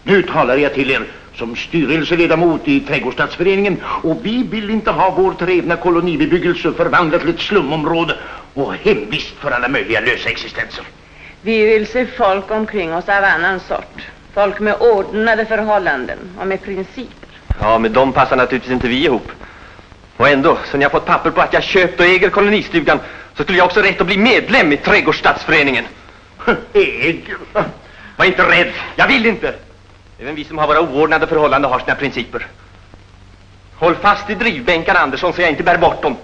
Nu talar jag till er som styrelseledamot i Trädgårdsstadsföreningen och vi vill inte ha vår trevna kolonibebyggelse förvandlad till ett slumområde och hemvist för alla möjliga lösa existenser. Vi vill se folk omkring oss av annan sort. Folk med ordnade förhållanden och med principer. Ja, med dem passar naturligtvis inte vi ihop. Och ändå, så när jag fått papper på att jag köpt och äger kolonistugan så skulle jag också rätt att bli medlem i Trädgårdsstadsföreningen. Äger? Var inte rädd, jag vill inte. Även vi som har våra oordnade förhållanden har sina principer. Håll fast i drivbänkarna, Andersson, så jag inte bär bort dem.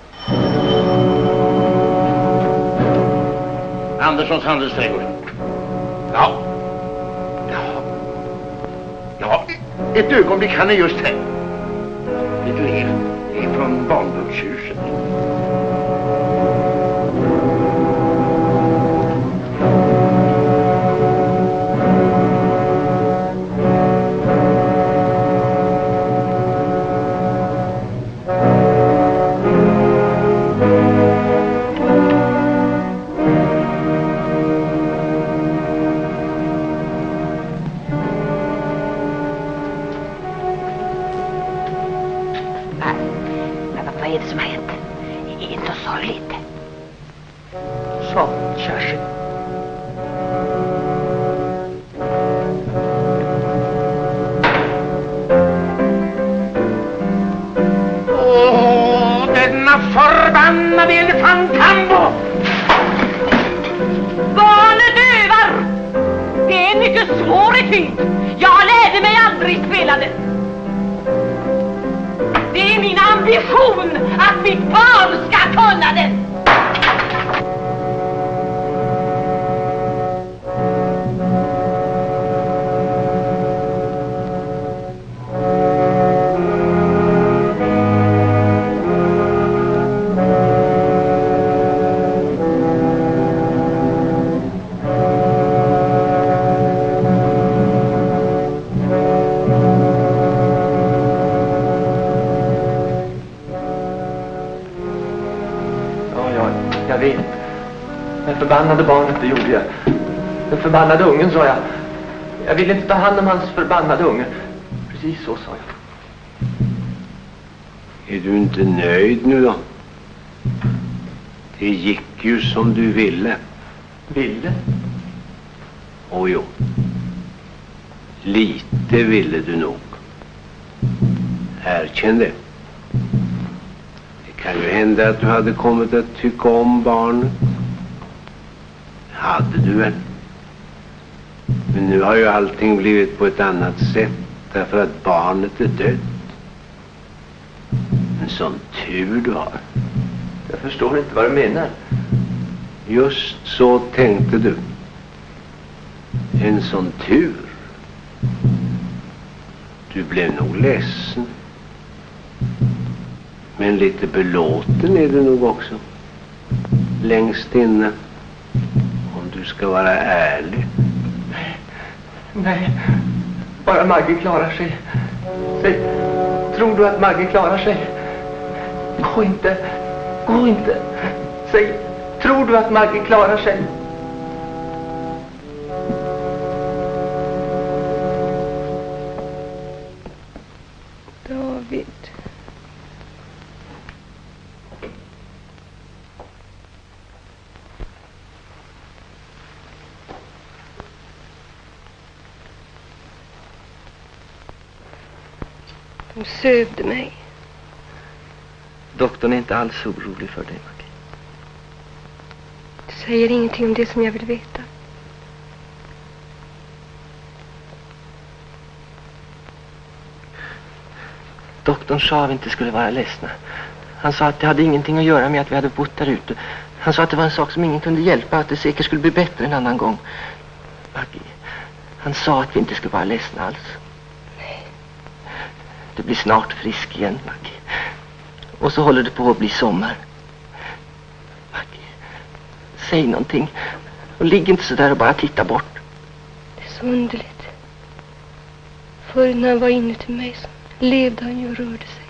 Anderssons handelsträdgård. Ja, ett ögonblick, han är just här. Vet du det är från barnbokshuset. Vad är det som har hänt? Inte så sorgligt. Så, Kerstin. Denna förbannade elefantambo! Barnedövar! Det är en mycket svår etyd. Jag lärde mig aldrig spela det. Det är min ambition att mitt barn ska kunna den. Jag vet. Den förbannade barnet, det gjorde jag. Den förbannade ungen, sa jag. Jag ville inte ta hand om hans förbannade unge. Precis så, sa jag. Är du inte nöjd nu då? Det gick ju som du ville. Ville? Jo. Lite ville du nog. Erkänn det. Det kan ju hända att du hade kommit att tycka om barnet. Hade du väl? Men nu har ju allting blivit på ett annat sätt därför att barnet är dött. En sån tur du har. Jag förstår inte vad du menar. Just så tänkte du. En sån tur. Du blev nog ledsen. Men lite belåten är du nog också. Längst inne. Om du ska vara ärlig. Nej, bara Maggie klarar sig. Säg, tror du att Maggie klarar sig? Gå inte. Gå inte. Säg, tror du att Maggie klarar sig? David. De sövde mig. Doktorn är inte alls orolig för dig, Maggie. Du säger ingenting om det som jag vill veta. Doktorn sa att vi inte skulle vara ledsna. Han sa att det hade ingenting att göra med att vi hade bott där ute. Han sa att det var en sak som ingen kunde hjälpa, att det säkert skulle bli bättre en annan gång. Maggie, han sa att vi inte skulle vara ledsna alls. Nej. Du blir snart frisk igen, Maggie. Och så håller det på att bli sommar. Maggie, säg någonting. Och ligg inte så där och bara titta bort. Det är så underligt. Förr när han var inuti mig så levde han ju och rörde sig.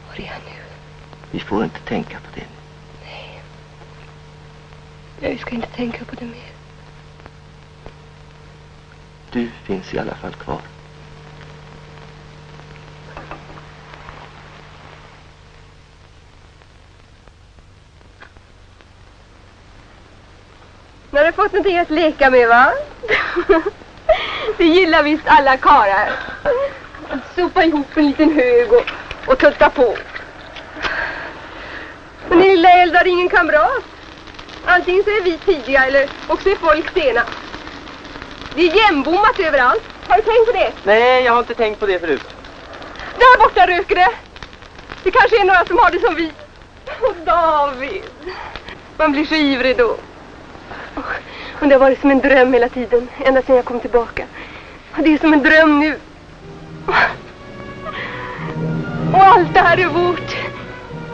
Var är han nu? Vi får inte tänka på det. Nej. Nej, vi ska inte tänka på det mer. Du finns i alla fall kvar. Nu har du fått någonting att leka med, va? Det gillar visst alla karar. Att sopa ihop en liten hög och tulta på. Men i lilla eld har ingen kamrat. Antingen så är vi tidiga eller också är folk sena. Det är jämbommat överallt. Har du tänkt på det? Nej, jag har inte tänkt på det förut. Där borta röker det. Det kanske är några som har det som vi. Och David. Man blir så ivrig då. Och det har varit som en dröm hela tiden. Ända sedan jag kom tillbaka. Och det är som en dröm nu. Och allt det här är vårt.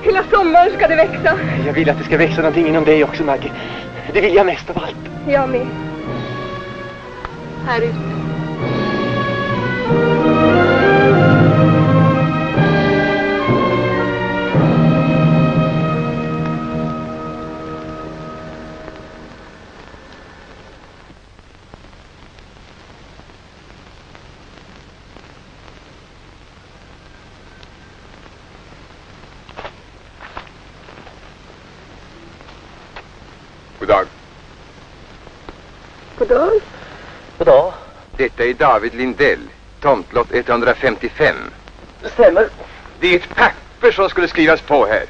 Hela sommaren ska det växa. Jag vill att det ska växa någonting inom dig också, Maggie. Det vill jag mest av allt. Jag med. Här ute. God dag. God dag. God dag. Detta är David Lindell, tomtlott 155. Det stämmer. Det är ett papper som skulle skrivas på här.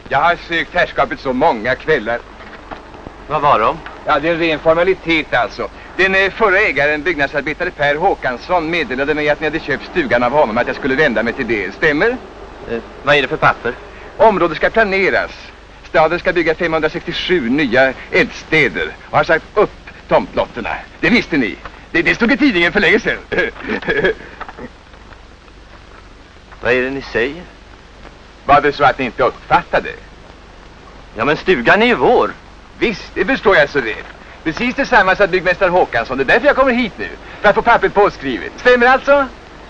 Jag har sökt herrskapet så många kvällar. Vad var de? Ja, det är en ren formalitet alltså. Den förra ägaren, byggnadsarbetare Per Håkansson, meddelade mig att ni hade köpt stugan av honom, att jag skulle vända mig till det. Stämmer? Vad är det för papper? Området ska planeras. Staden ska bygga 567 nya eldstäder och har sagt upp tomtlotterna. Det visste ni. Det stod i tidningen för länge sedan. Vad är det ni säger? Var det så att ni inte uppfattade? Ja, men stugan är ju vår. Visst, det förstår jag så rätt. Precis detsamma som byggmästare Håkansson. Det är därför jag kommer hit nu. För att få pappret påskrivet. Stämmer alltså?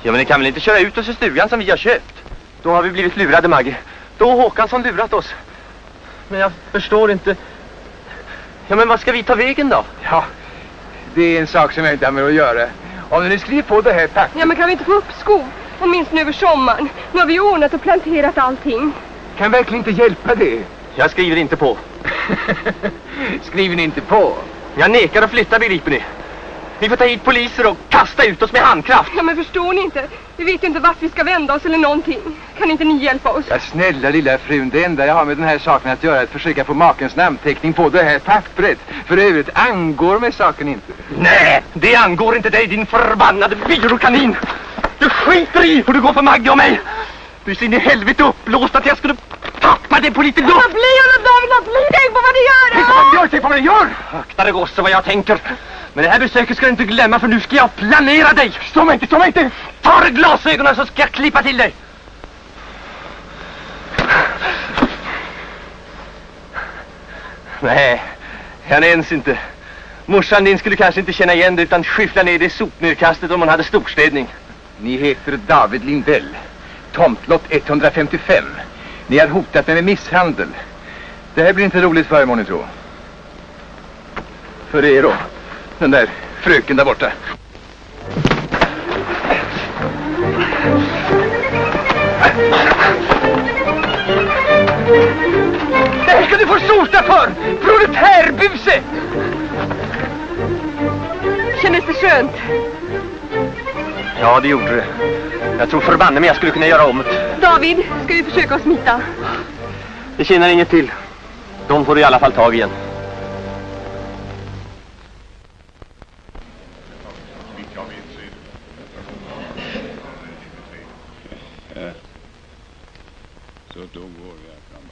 Ja, men ni kan väl inte köra ut oss i stugan som vi har köpt? Då har vi blivit lurade, Maggie. Då har Håkansson lurat oss. Men jag förstår inte. Ja, men vad ska vi ta vägen då? Ja, det är en sak som jag inte har med att göra. Om ni skriver på det här pappret... Ja, men kan vi inte få uppskov? Åtminstone över sommaren. Nu har vi ordnat och planterat allting. Kan verkligen inte hjälpa det. Jag skriver inte på. Skriver ni inte på? Jag nekar att flytta, begriper ni. Ni får ta hit poliser och kasta ut oss med handkraft. Ja, men förstår ni inte? Vi vet ju inte vart vi ska vända oss eller någonting. Kan inte ni hjälpa oss? Ja, snälla lilla frun, det enda jag har med den här saken att göra är att försöka få makens namnteckning på det här pappret. För övrigt angår mig saken inte. Nej, det angår inte dig, din förbannade byråkanin. Du skiter i hur du går för Magge och mig. Du är så in i helvete upplåst att jag skulle tappa det på lite luft. Vad blir hon, David? Vad blir? Tänk på vad ni gör! Tänk på vad ni gör, tänk på vad ni gör! Akta dig gosse vad jag tänker. Men det här besöket ska du inte glömma, för nu ska jag planera dig. Stå mig inte! Ta dig glasögonen så ska jag klippa till dig. Nej, jag ens inte. Morsan din skulle kanske inte känna igen det utan skyffla ner det i sopnedkastet om hon hade storstädning. Ni heter David Lindell. Tomtlott 155. Ni har hotat mig med misshandel. Det här blir inte roligt för er, må ni tro. För er då. Den där fröken där borta. Det här ska du få sota för! Proletärbuse! Kändes det skönt? Ja, det gjorde det. Jag tror förbanne mig jag skulle kunna göra om det. David, ska vi försöka att smita? Det känner inget till. De får du i alla fall tag igen. Så då går jag fram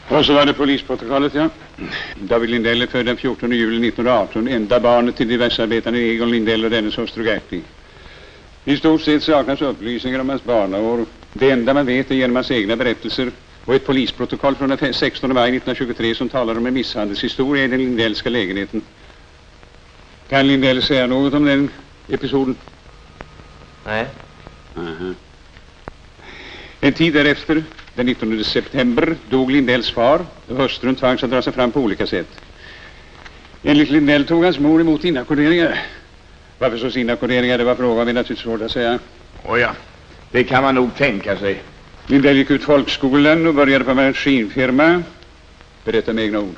bara. Och så var det polisprotokollet, ja. David Lindell är född den 14 juli 1918, enda barnet till diversarbetande Egon Lindell och dennes hustru Gerti. I stort sett saknas upplysningar om hans barnaår. Det enda man vet är genom hans egna berättelser och ett polisprotokoll från den 16 maj 1923 som talar om en misshandelshistoria i den Lindellska lägenheten. Kan Lindell säga något om den episoden? Nej. Aha. En tid därefter, den 19 september, dog Lindells far och hustrun tvangs att dra sig fram på olika sätt. Enligt Lindell tog hans mor emot inackorderingar. Varför så inackorderingar det var fråga om är naturligtvis svårt att säga. Ja, det kan man nog tänka sig. Lindell gick ut folkskolan och började på maskinfirma. Berätta med egna ord.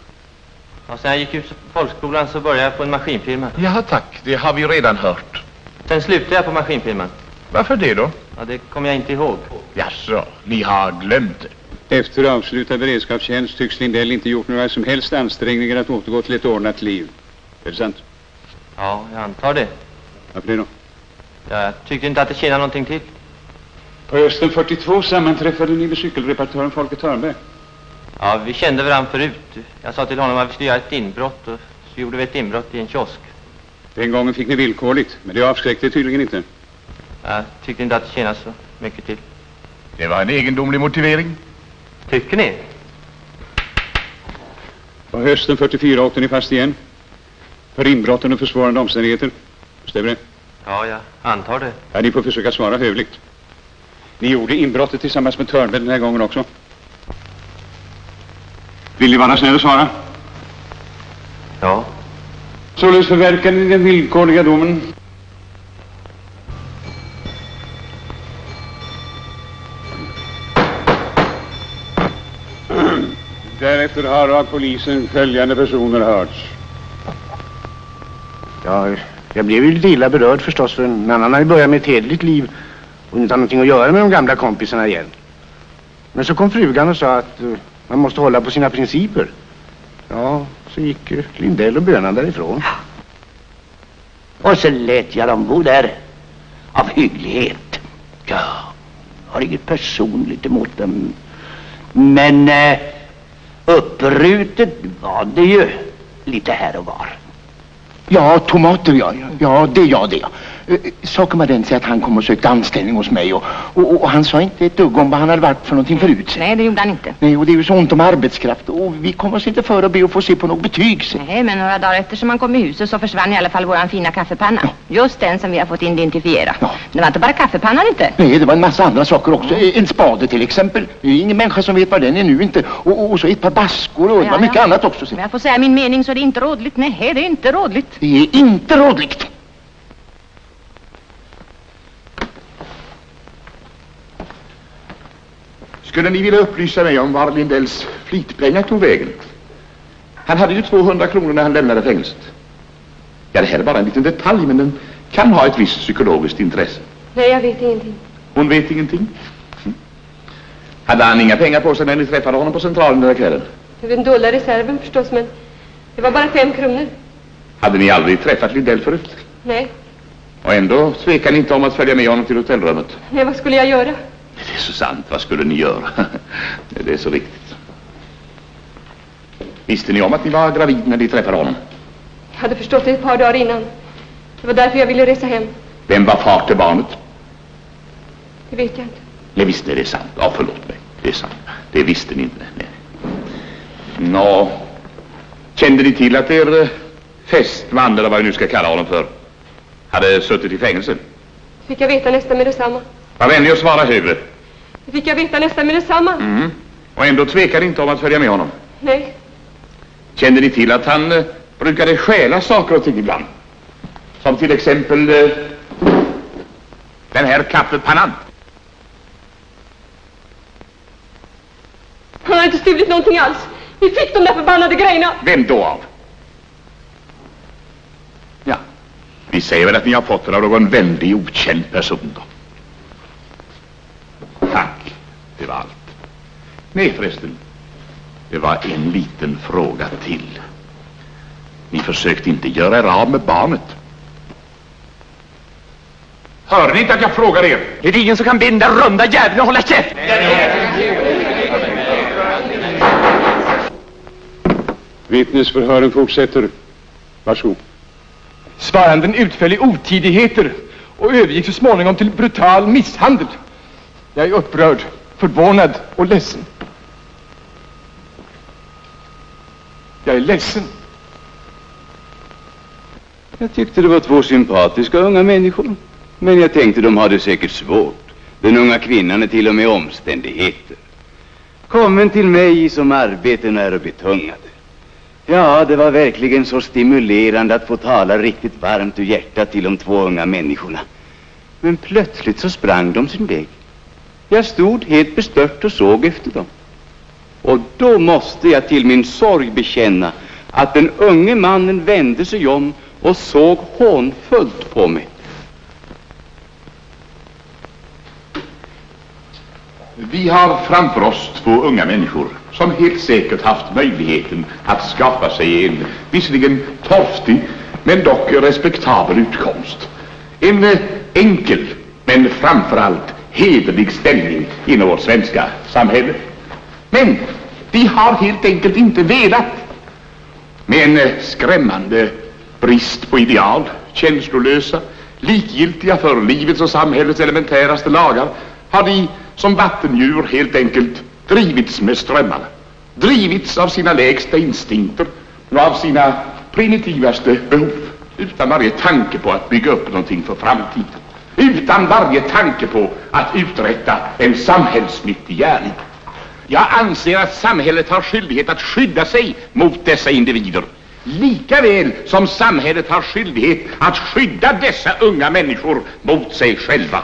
Ja, sen jag gick ut folkskolan så började jag på en maskinfirma. Ja tack, det har vi redan hört. Sen slutade jag på maskinfirman. Varför det då? Ja, det kommer jag inte ihåg. Jaså, ni har glömt det. Efter avslutad beredskapstjänst tycks Lindell inte gjort några som helst ansträngningar att återgå till ett ordnat liv. Är det sant? Ja, jag antar det. Varför det då? Ja, jag tyckte inte att det tjänade någonting till. På hösten 42 sammanträffade ni med cykelrepaраtören Folke Törnberg. Ja, vi kände varandra förut. Jag sa till honom att vi skulle göra ett inbrott och så gjorde vi ett inbrott i en kiosk. Den gången fick ni villkorligt, men det avskräckte tydligen inte. Jag tyckte inte att det tjänade så mycket till. Det var en egendomlig motivering. Tycker ni? På hösten 44 åkte ni fast igen. För inbrotten och försvårande omständigheter. Stämmer det? Ja, jag antar det. Ja, ni får försöka svara hövligt. Ni gjorde inbrottet tillsammans med Törnberg den här gången också. Vill ni vara snäll och svara? Ja. Således förverkade ni den villkorliga domen. Därefter har av polisen följande personer hörts. Ja, jag blev ju lite illa berörd förstås, för en annan har ju börjat med ett hederligt liv och inte har någonting att göra med de gamla kompisarna igen. Men så kom frugan och sa att man måste hålla på sina principer. Ja, så gick Lindell och bönan därifrån. Och så lät jag dem bo där av hygglighet. Ja, har inget personligt emot dem. Men upprutet var det ju lite här och var. Ja, tomater, ja, det är jag det. Saken var den så att han kom och sökte anställning hos mig och han sa inte ett dugg om vad han hade varit för någonting förut. Nej, det gjorde han inte. Nej, och det är ju så ont om arbetskraft och vi kom oss inte för att be att få se på något betyg. Så. Nej, men några dagar efter som han kom i huset så försvann i alla fall våran fina kaffepanna. Ja. Just den som vi har fått identifiera. Ja. Det var inte bara kaffepannan inte. Nej, det var en massa andra saker också. En spade till exempel. Det är ingen människa som vet vad den är nu inte. Och så ett par baskor och det var mycket annat också. Så. Men jag får säga min mening så det är inte rådligt. Nej, det är inte rådligt. Det är inte rådligt. Skulle ni vilja upplysa mig om var Lindells flitpengar tog vägen? Han hade ju 200 kronor när han lämnade fängelset. Ja, det här är bara en liten detalj, men den kan ha ett visst psykologiskt intresse. Nej, jag vet ingenting. Hon vet ingenting? Hade han inga pengar på sig när ni träffade honom på Centralen den där kvällen? Den dolda reserven förstås, men det var bara 5 kronor. Hade ni aldrig träffat Lindell förut? Nej. Och ändå tvekar ni inte om att följa med honom till hotellrummet? Nej, vad skulle jag göra? Det är så sant, vad skulle ni göra? Det är så riktigt. Visste ni om att ni var gravid när ni träffade honom? Jag hade förstått det ett par dagar innan. Det var därför jag ville resa hem. Vem var far till barnet? Det vet jag inte. Nej, visst är det sant. Ja, förlåt mig. Det är sant. Det visste ni inte. Nej. Nå, kände ni till att er fästman, eller vad vi nu ska kalla honom för, hade suttit i fängelse? Fick jag veta nästan med detsamma. Var vänlig och svara högre. Fick jag veta nästan med detsamma. Och ändå tvekade inte om att följa med honom. Nej. Kände ni till att han brukade stjäla saker och ting ibland? Som till exempel den här kaffepannan. Han har inte stulit någonting alls. Vi fick de där förbannade grejerna. Vem då av? Ja, vi säger väl att ni har fått det av någon vänlig okänd person då. Tack, det var allt. Nej förresten, det var en liten fråga till. Ni försökte inte göra er av med barnet. Hörde ni inte att jag frågar er? Det är ingen som kan binda runda jäveln och hålla käft! Vittnesförhören fortsätter. Varsågod. Svaranden utföll i otidigheter och övergick så småningom till brutal misshandel. Jag är upprörd, förvånad och ledsen. Jag är ledsen. Jag tyckte det var 2 sympatiska unga människor. Men jag tänkte de hade säkert svårt. Den unga kvinnan är till och med omständigheter. Kommen till mig som arbeten är betungade. Ja, det var verkligen så stimulerande att få tala riktigt varmt ur hjärtat till de 2 unga människorna. Men plötsligt så sprang de sin väg. Jag stod helt bestört och såg efter dem. Och då måste jag till min sorg bekänna att den unge mannen vände sig om och såg hånfullt på mig. Vi har framför oss 2 unga människor som helt säkert haft möjligheten att skapa sig en visserligen torftig men dock respektabel utkomst. En enkel men framförallt hederlig ställning inom vårt svenska samhälle. Men de har helt enkelt inte velat. Med en skrämmande brist på ideal, känslolösa, likgiltiga för livets och samhällets elementäraste lagar, har de som vattendjur helt enkelt drivits med strömmarna. Drivits av sina lägsta instinkter och av sina primitivaste behov. Utan varje tanke på att bygga upp någonting för framtiden. Utan varje tanke på att uträtta en samhällsnyttig gärning. Jag anser att samhället har skyldighet att skydda sig mot dessa individer. Lika väl som samhället har skyldighet att skydda dessa unga människor mot sig själva.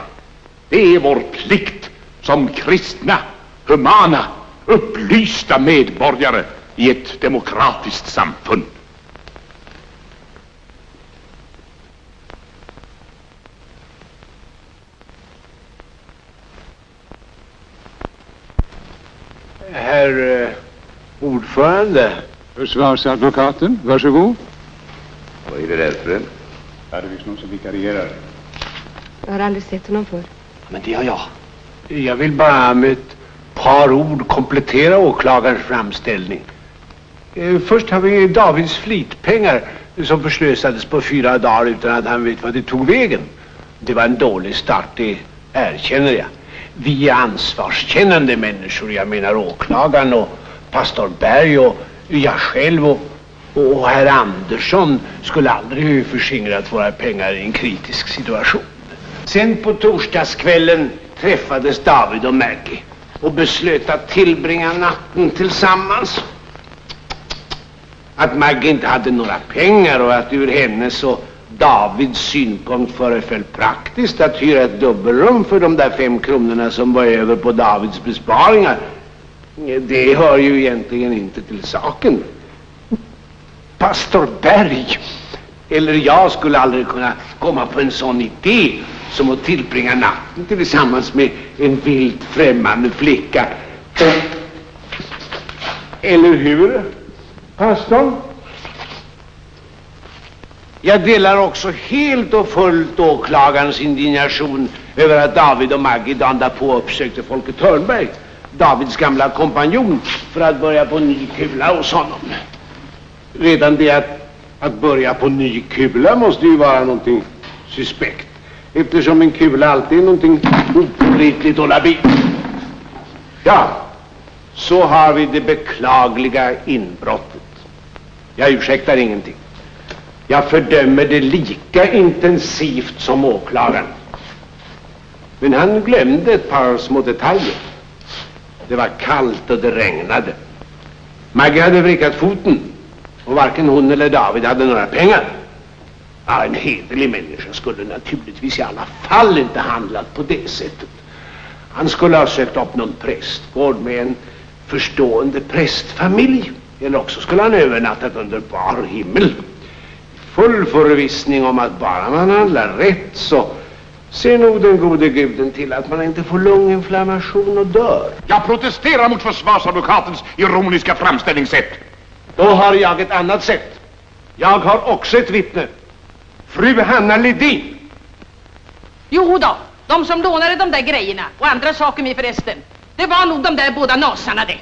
Det är vår plikt som kristna, humana, upplysta medborgare i ett demokratiskt samfund. Herr ordförande. Försvarsadvokaten, varsågod. Vad är det där för en? Ja, det finns någon som vikarierar. Jag har aldrig sett honom förr. Men det har jag. Jag vill bara med ett par ord komplettera åklagarens framställning. Först har vi Davids flitpengar som förslösades på 4 dagar utan att han vet vad det tog vägen. Det var en dålig start, det erkänner jag. Vi är ansvarskännande människor, jag menar åklagaren och pastor Berg och jag själv och herr Andersson skulle aldrig förskingrat våra pengar i en kritisk situation. Sen på torsdagskvällen träffades David och Maggie och beslöt att tillbringa natten tillsammans. Att Maggie inte hade några pengar och att ur hennes och Davids synpunkt föreföll praktiskt att hyra ett dubbelrum för de där 5 kronorna som var över på Davids besparingar. Det hör ju egentligen inte till saken. Pastor Berg eller jag skulle aldrig kunna komma på en sån idé som att tillbringa natten tillsammans med en vilt främmande flicka. Eller hur, pastorn? Jag delar också helt och fullt åklagarens indignation över att David och Maggie dagen därpå uppsökte Folke Törnberg, Davids gamla kompanjon, för att börja på ny kula hos honom. Redan det att börja på ny kula måste ju vara någonting suspekt, eftersom en kula alltid är någonting opålitligt och labilt. Ja, så har vi det beklagliga inbrottet. Jag ursäktar ingenting. Jag fördömer det lika intensivt som åklagaren. Men han glömde ett par små detaljer. Det var kallt och det regnade. Maggie hade vrickat foten och varken hon eller David hade några pengar. Ja, en hederlig människa skulle naturligtvis i alla fall inte handlat på det sättet. Han skulle ha sökt upp någon prästgård med en förstående prästfamilj. Eller också skulle han övernattat under bar himmel. Full förvissning om att bara man handlar rätt så ser nog den gode guden till att man inte får lunginflammation och dör. Jag protesterar mot försvarsadvokatens ironiska framställningssätt. Då har jag ett annat sätt. Jag har också ett vittne. Fru Hanna Ledin. Jo då, de som lånade de där grejerna och andra saker med förresten, det var nog de där båda nasarna det.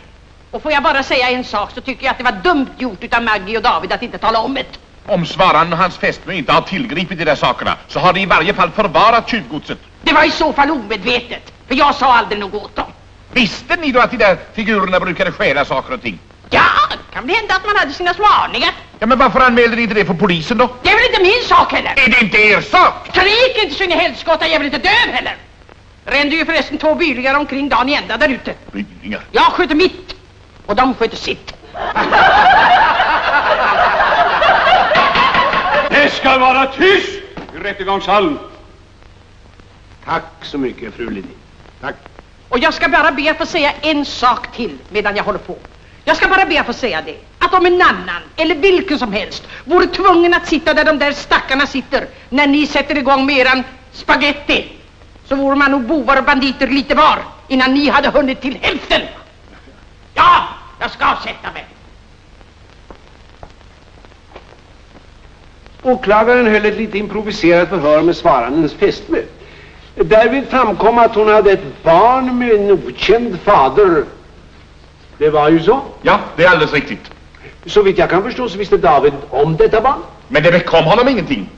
Och får jag bara säga en sak, så tycker jag att det var dumt gjort utav Maggie och David att inte tala om det. Om svararen och hans fästmö inte har tillgripit de där sakerna, så har de i varje fall förvarat tjuvgodset. Det var i så fall omedvetet, för jag sa aldrig något åt dem. Visste ni då att de där figurerna brukade stjäla saker och ting? Ja, det kan bli hända att man hade sina småaningar. Ja, men varför anmälde ni inte det för polisen då? Det är väl inte min sak heller? Är det inte er sak? Skrik inte så in i helskotta, jag är väl inte döv heller. Rände ju förresten 2 bylingar omkring dagen i ända där ute. Bylingar? Jag sköter mitt och de sköter sitt. Det ska vara tyst i rättegångshallen. Tack så mycket, fru Ledin. Tack. Och jag ska bara be att få säga en sak till medan jag håller på. Jag ska bara be att få säga det, att om en annan eller vilken som helst vore tvungen att sitta där de där stackarna sitter när ni sätter igång med eran spaghetti, så vore man nog bovar och banditer lite var innan ni hade hunnit till hälften. Ja, jag ska sätta mig. Åklagaren höll ett lite improviserat förhör med svarandens fästmö. Därvid framkom att hon hade ett barn med en okänd fader. Det var ju så? Ja, det är alldeles riktigt. Så vitt jag kan förstå så visste David om detta barn. Men det bekom honom ingenting.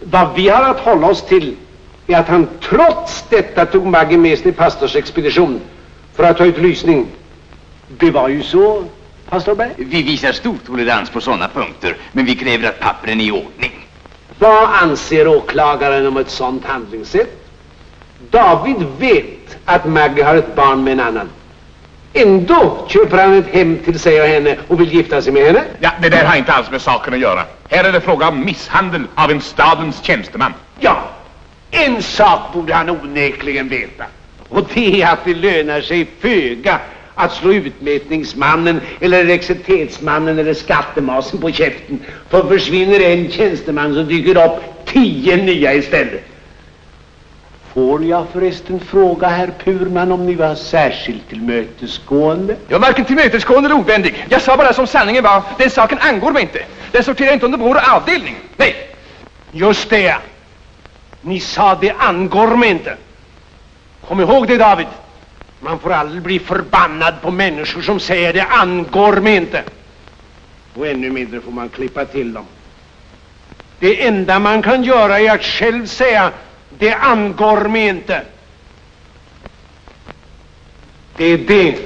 Vad vi har att hålla oss till är att han trots detta tog Maggie med sin pastorsexpedition för att ta ut lysning. Det var ju så, pastor Berg. Vi visar stor tolerans på sådana punkter, men vi kräver att pappren är i ordning. Vad anser åklagaren om ett sådant handlingssätt? David vet att Maggie har ett barn med en annan. Ändå köper han ett hem till sig och henne och vill gifta sig med henne. Ja, det där har inte alls med saken att göra. Här är det fråga om misshandel av en stadens tjänsteman. Ja, en sak borde han onekligen veta. Och det är att det lönar sig föga att slå utmätningsmannen eller exertetsmannen eller skattemasen på käften. För försvinner en tjänsteman så dyker upp 10 nya istället. Får jag förresten fråga herr Purman om ni var särskilt tillmötesgående? Jag var varken tillmötesgående eller ovänlig. Jag sa bara som sanningen var. Den saken angår mig inte. Den sorterar inte under vår avdelning. Nej. Just det. Ni sa det angår mig inte. Kom ihåg det, David. Man får aldrig bli förbannad på människor som säger det angår mig inte. Och ännu mindre får man klippa till dem. Det enda man kan göra är att själv säga det angår mig inte. Det är det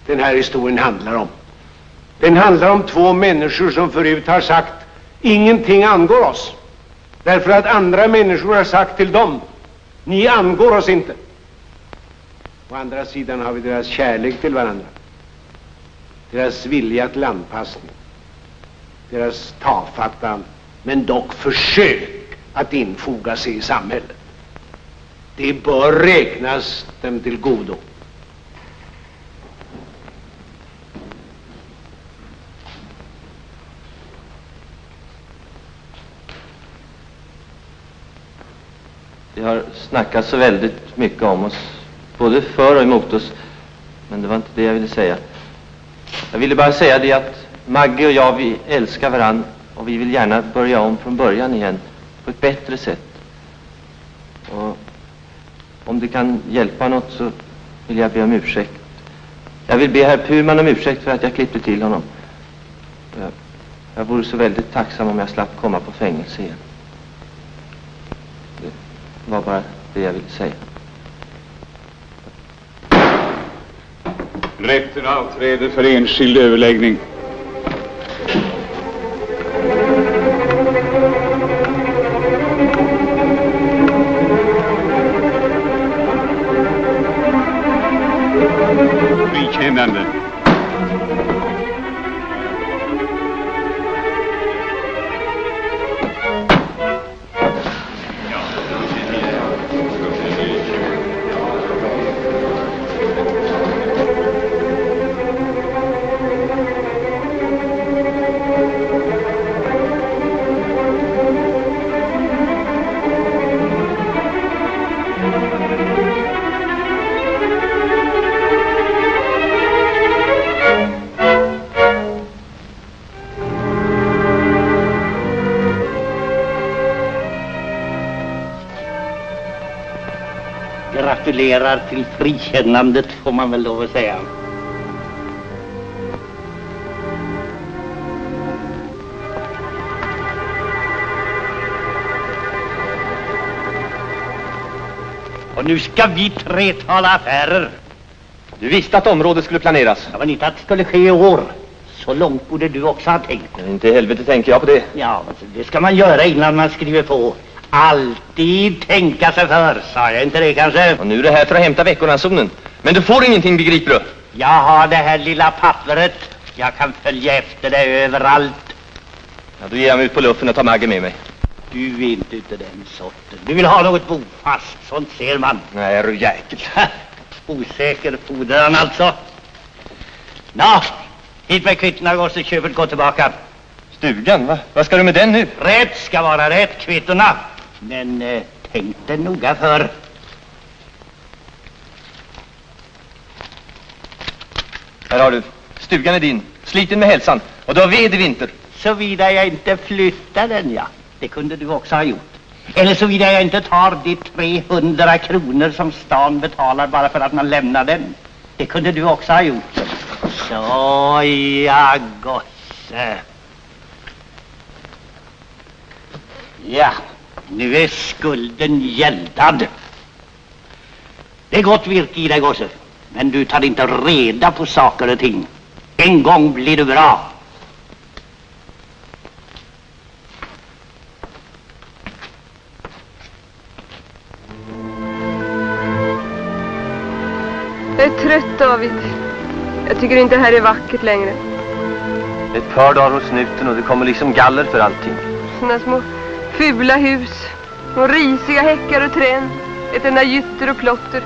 den här historien handlar om. Den handlar om 2 människor som förut har sagt ingenting angår oss. Därför att andra människor har sagt till dem ni angår oss inte. Å andra sidan har vi deras kärlek till varandra. Deras vilja till anpassning. Deras tafatta men dock försök att infoga sig i samhället. Det bör räknas dem till godo. Det har snackats så väldigt mycket om oss, både för och emot oss, men det var inte det jag ville säga. Jag ville bara säga det att Maggie och jag, vi älskar varann och vi vill gärna börja om från början igen på ett bättre sätt. Och om det kan hjälpa något så vill jag be om ursäkt. Jag vill be herr Purman om ursäkt för att jag klippte till honom. Jag vore så väldigt tacksam om jag slapp komma på fängelse igen. Det var bara det jag ville säga. Rätten avträder för enskild överläggning. Frikännande. Gratulerar till frikännandet, får man väl lov att säga. Och nu ska vi tre tala affärer. Du visste att området skulle planeras. Ja, men inte att det skulle ske i år. Så långt borde du också ha tänkt. Inte i helvete tänker jag på det. Ja, det ska man göra innan man skriver på. Alltid tänka sig för, sa jag inte det kanske? Och nu är det här för att hämta veckoransonen. Men du får ingenting, begriper du? Jag har det här lilla pappret. Jag kan följa efter dig överallt. Ja, då ger jag mig ut på luffen och tar Maggie med mig. Du är inte ute den sorten. Du vill ha något bofast, sånt ser man. Nej, är du jäkel. Osäker fordran alltså. Nå, hit med kvittorna, gosse, köpet gå tillbaka. Stugan, va? Vad ska du med den nu? Rätt ska vara rätt, kvittorna. Men tänk dig noga för. Här har du. Stugan är din. Sliten med hälsan. Och du har ved i vinter. Såvida jag inte flyttar den, ja. Det kunde du också ha gjort. Eller såvida jag inte tar de 300 kronor som stan betalar bara för att man lämnar den. Det kunde du också ha gjort. Så, ja, gosse. Ja, nu är skulden gäldad. Det är gott virke i dig, gosse. Men du tar inte reda på saker och ting. En gång blir du bra. Jag är trött, David. Jag tycker inte det här är vackert längre. Ett par dagar hos snuten och det kommer liksom galler för allting. Såna små fula hus. Och risiga häckar och trän. Ett enda gytter och klotter.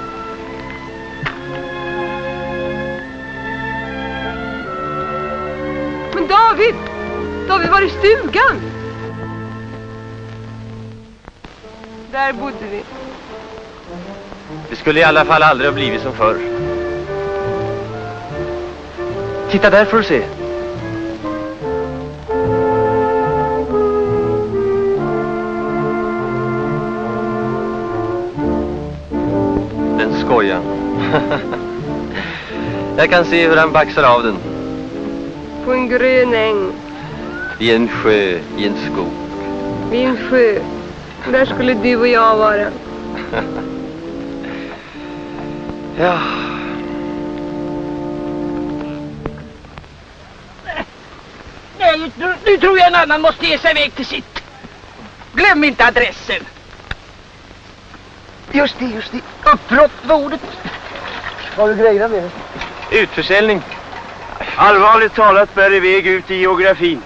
Men David! David, var är stugan? Där bodde vi. Det skulle i alla fall aldrig ha blivit som förr. Titta där får du se. Den skojar. Jag kan se hur han baxar av den. På en grön äng. I en sjö, i en skog. Vid en sjö. Där skulle du och jag vara. Ja. Nej, nu tror jag en annan måste ge sig iväg till sitt. Glöm inte adressen. Just det. Uppbrott var ordet. Har du grejerna med dig? Utförsäljning. Allvarligt talat bär iväg ut i geografin.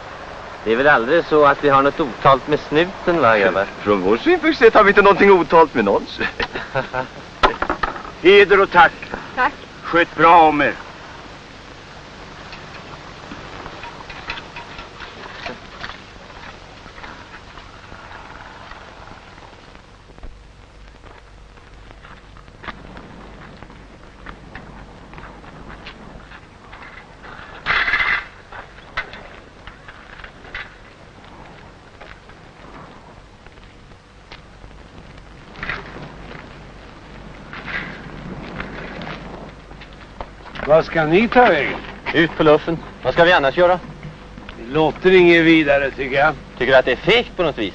Det är väl aldrig så att vi har något otalt med snuten, va, grabbar? Från vår synpunkt sett har vi inte någonting otalt med någon. Heder och tack. Tack. Sköt bra om er. Vad ska ni ta vägen? Ut på luffen. Vad ska vi annars göra? Det låter inget vidare tycker jag. Tycker du att det är fegt på något vis?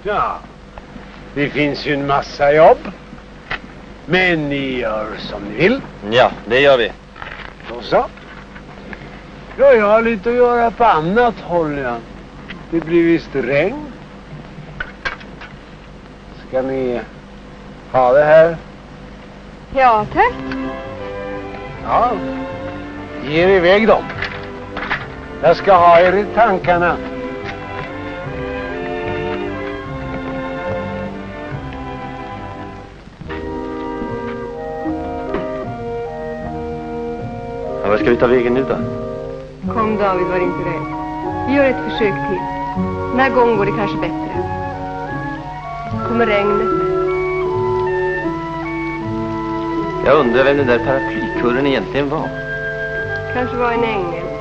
Ja, det finns ju en massa jobb. Men ni gör som ni vill. Ja, det gör vi. Och så. Ja, jag har lite att göra på annat håll, ja. Det blir visst regn. Ska ni ha det här? Ja, tack. Ja, ge er iväg dem. Jag ska ha er i tankarna. Ja, var ska vi ta vägen nu då? Kom David, var inte rädd. Vi gör ett försök till. Den här gången går det kanske bättre. Kommer regnet. Jag undrar vem den där paraplykurren egentligen var. Kanske var en ängel.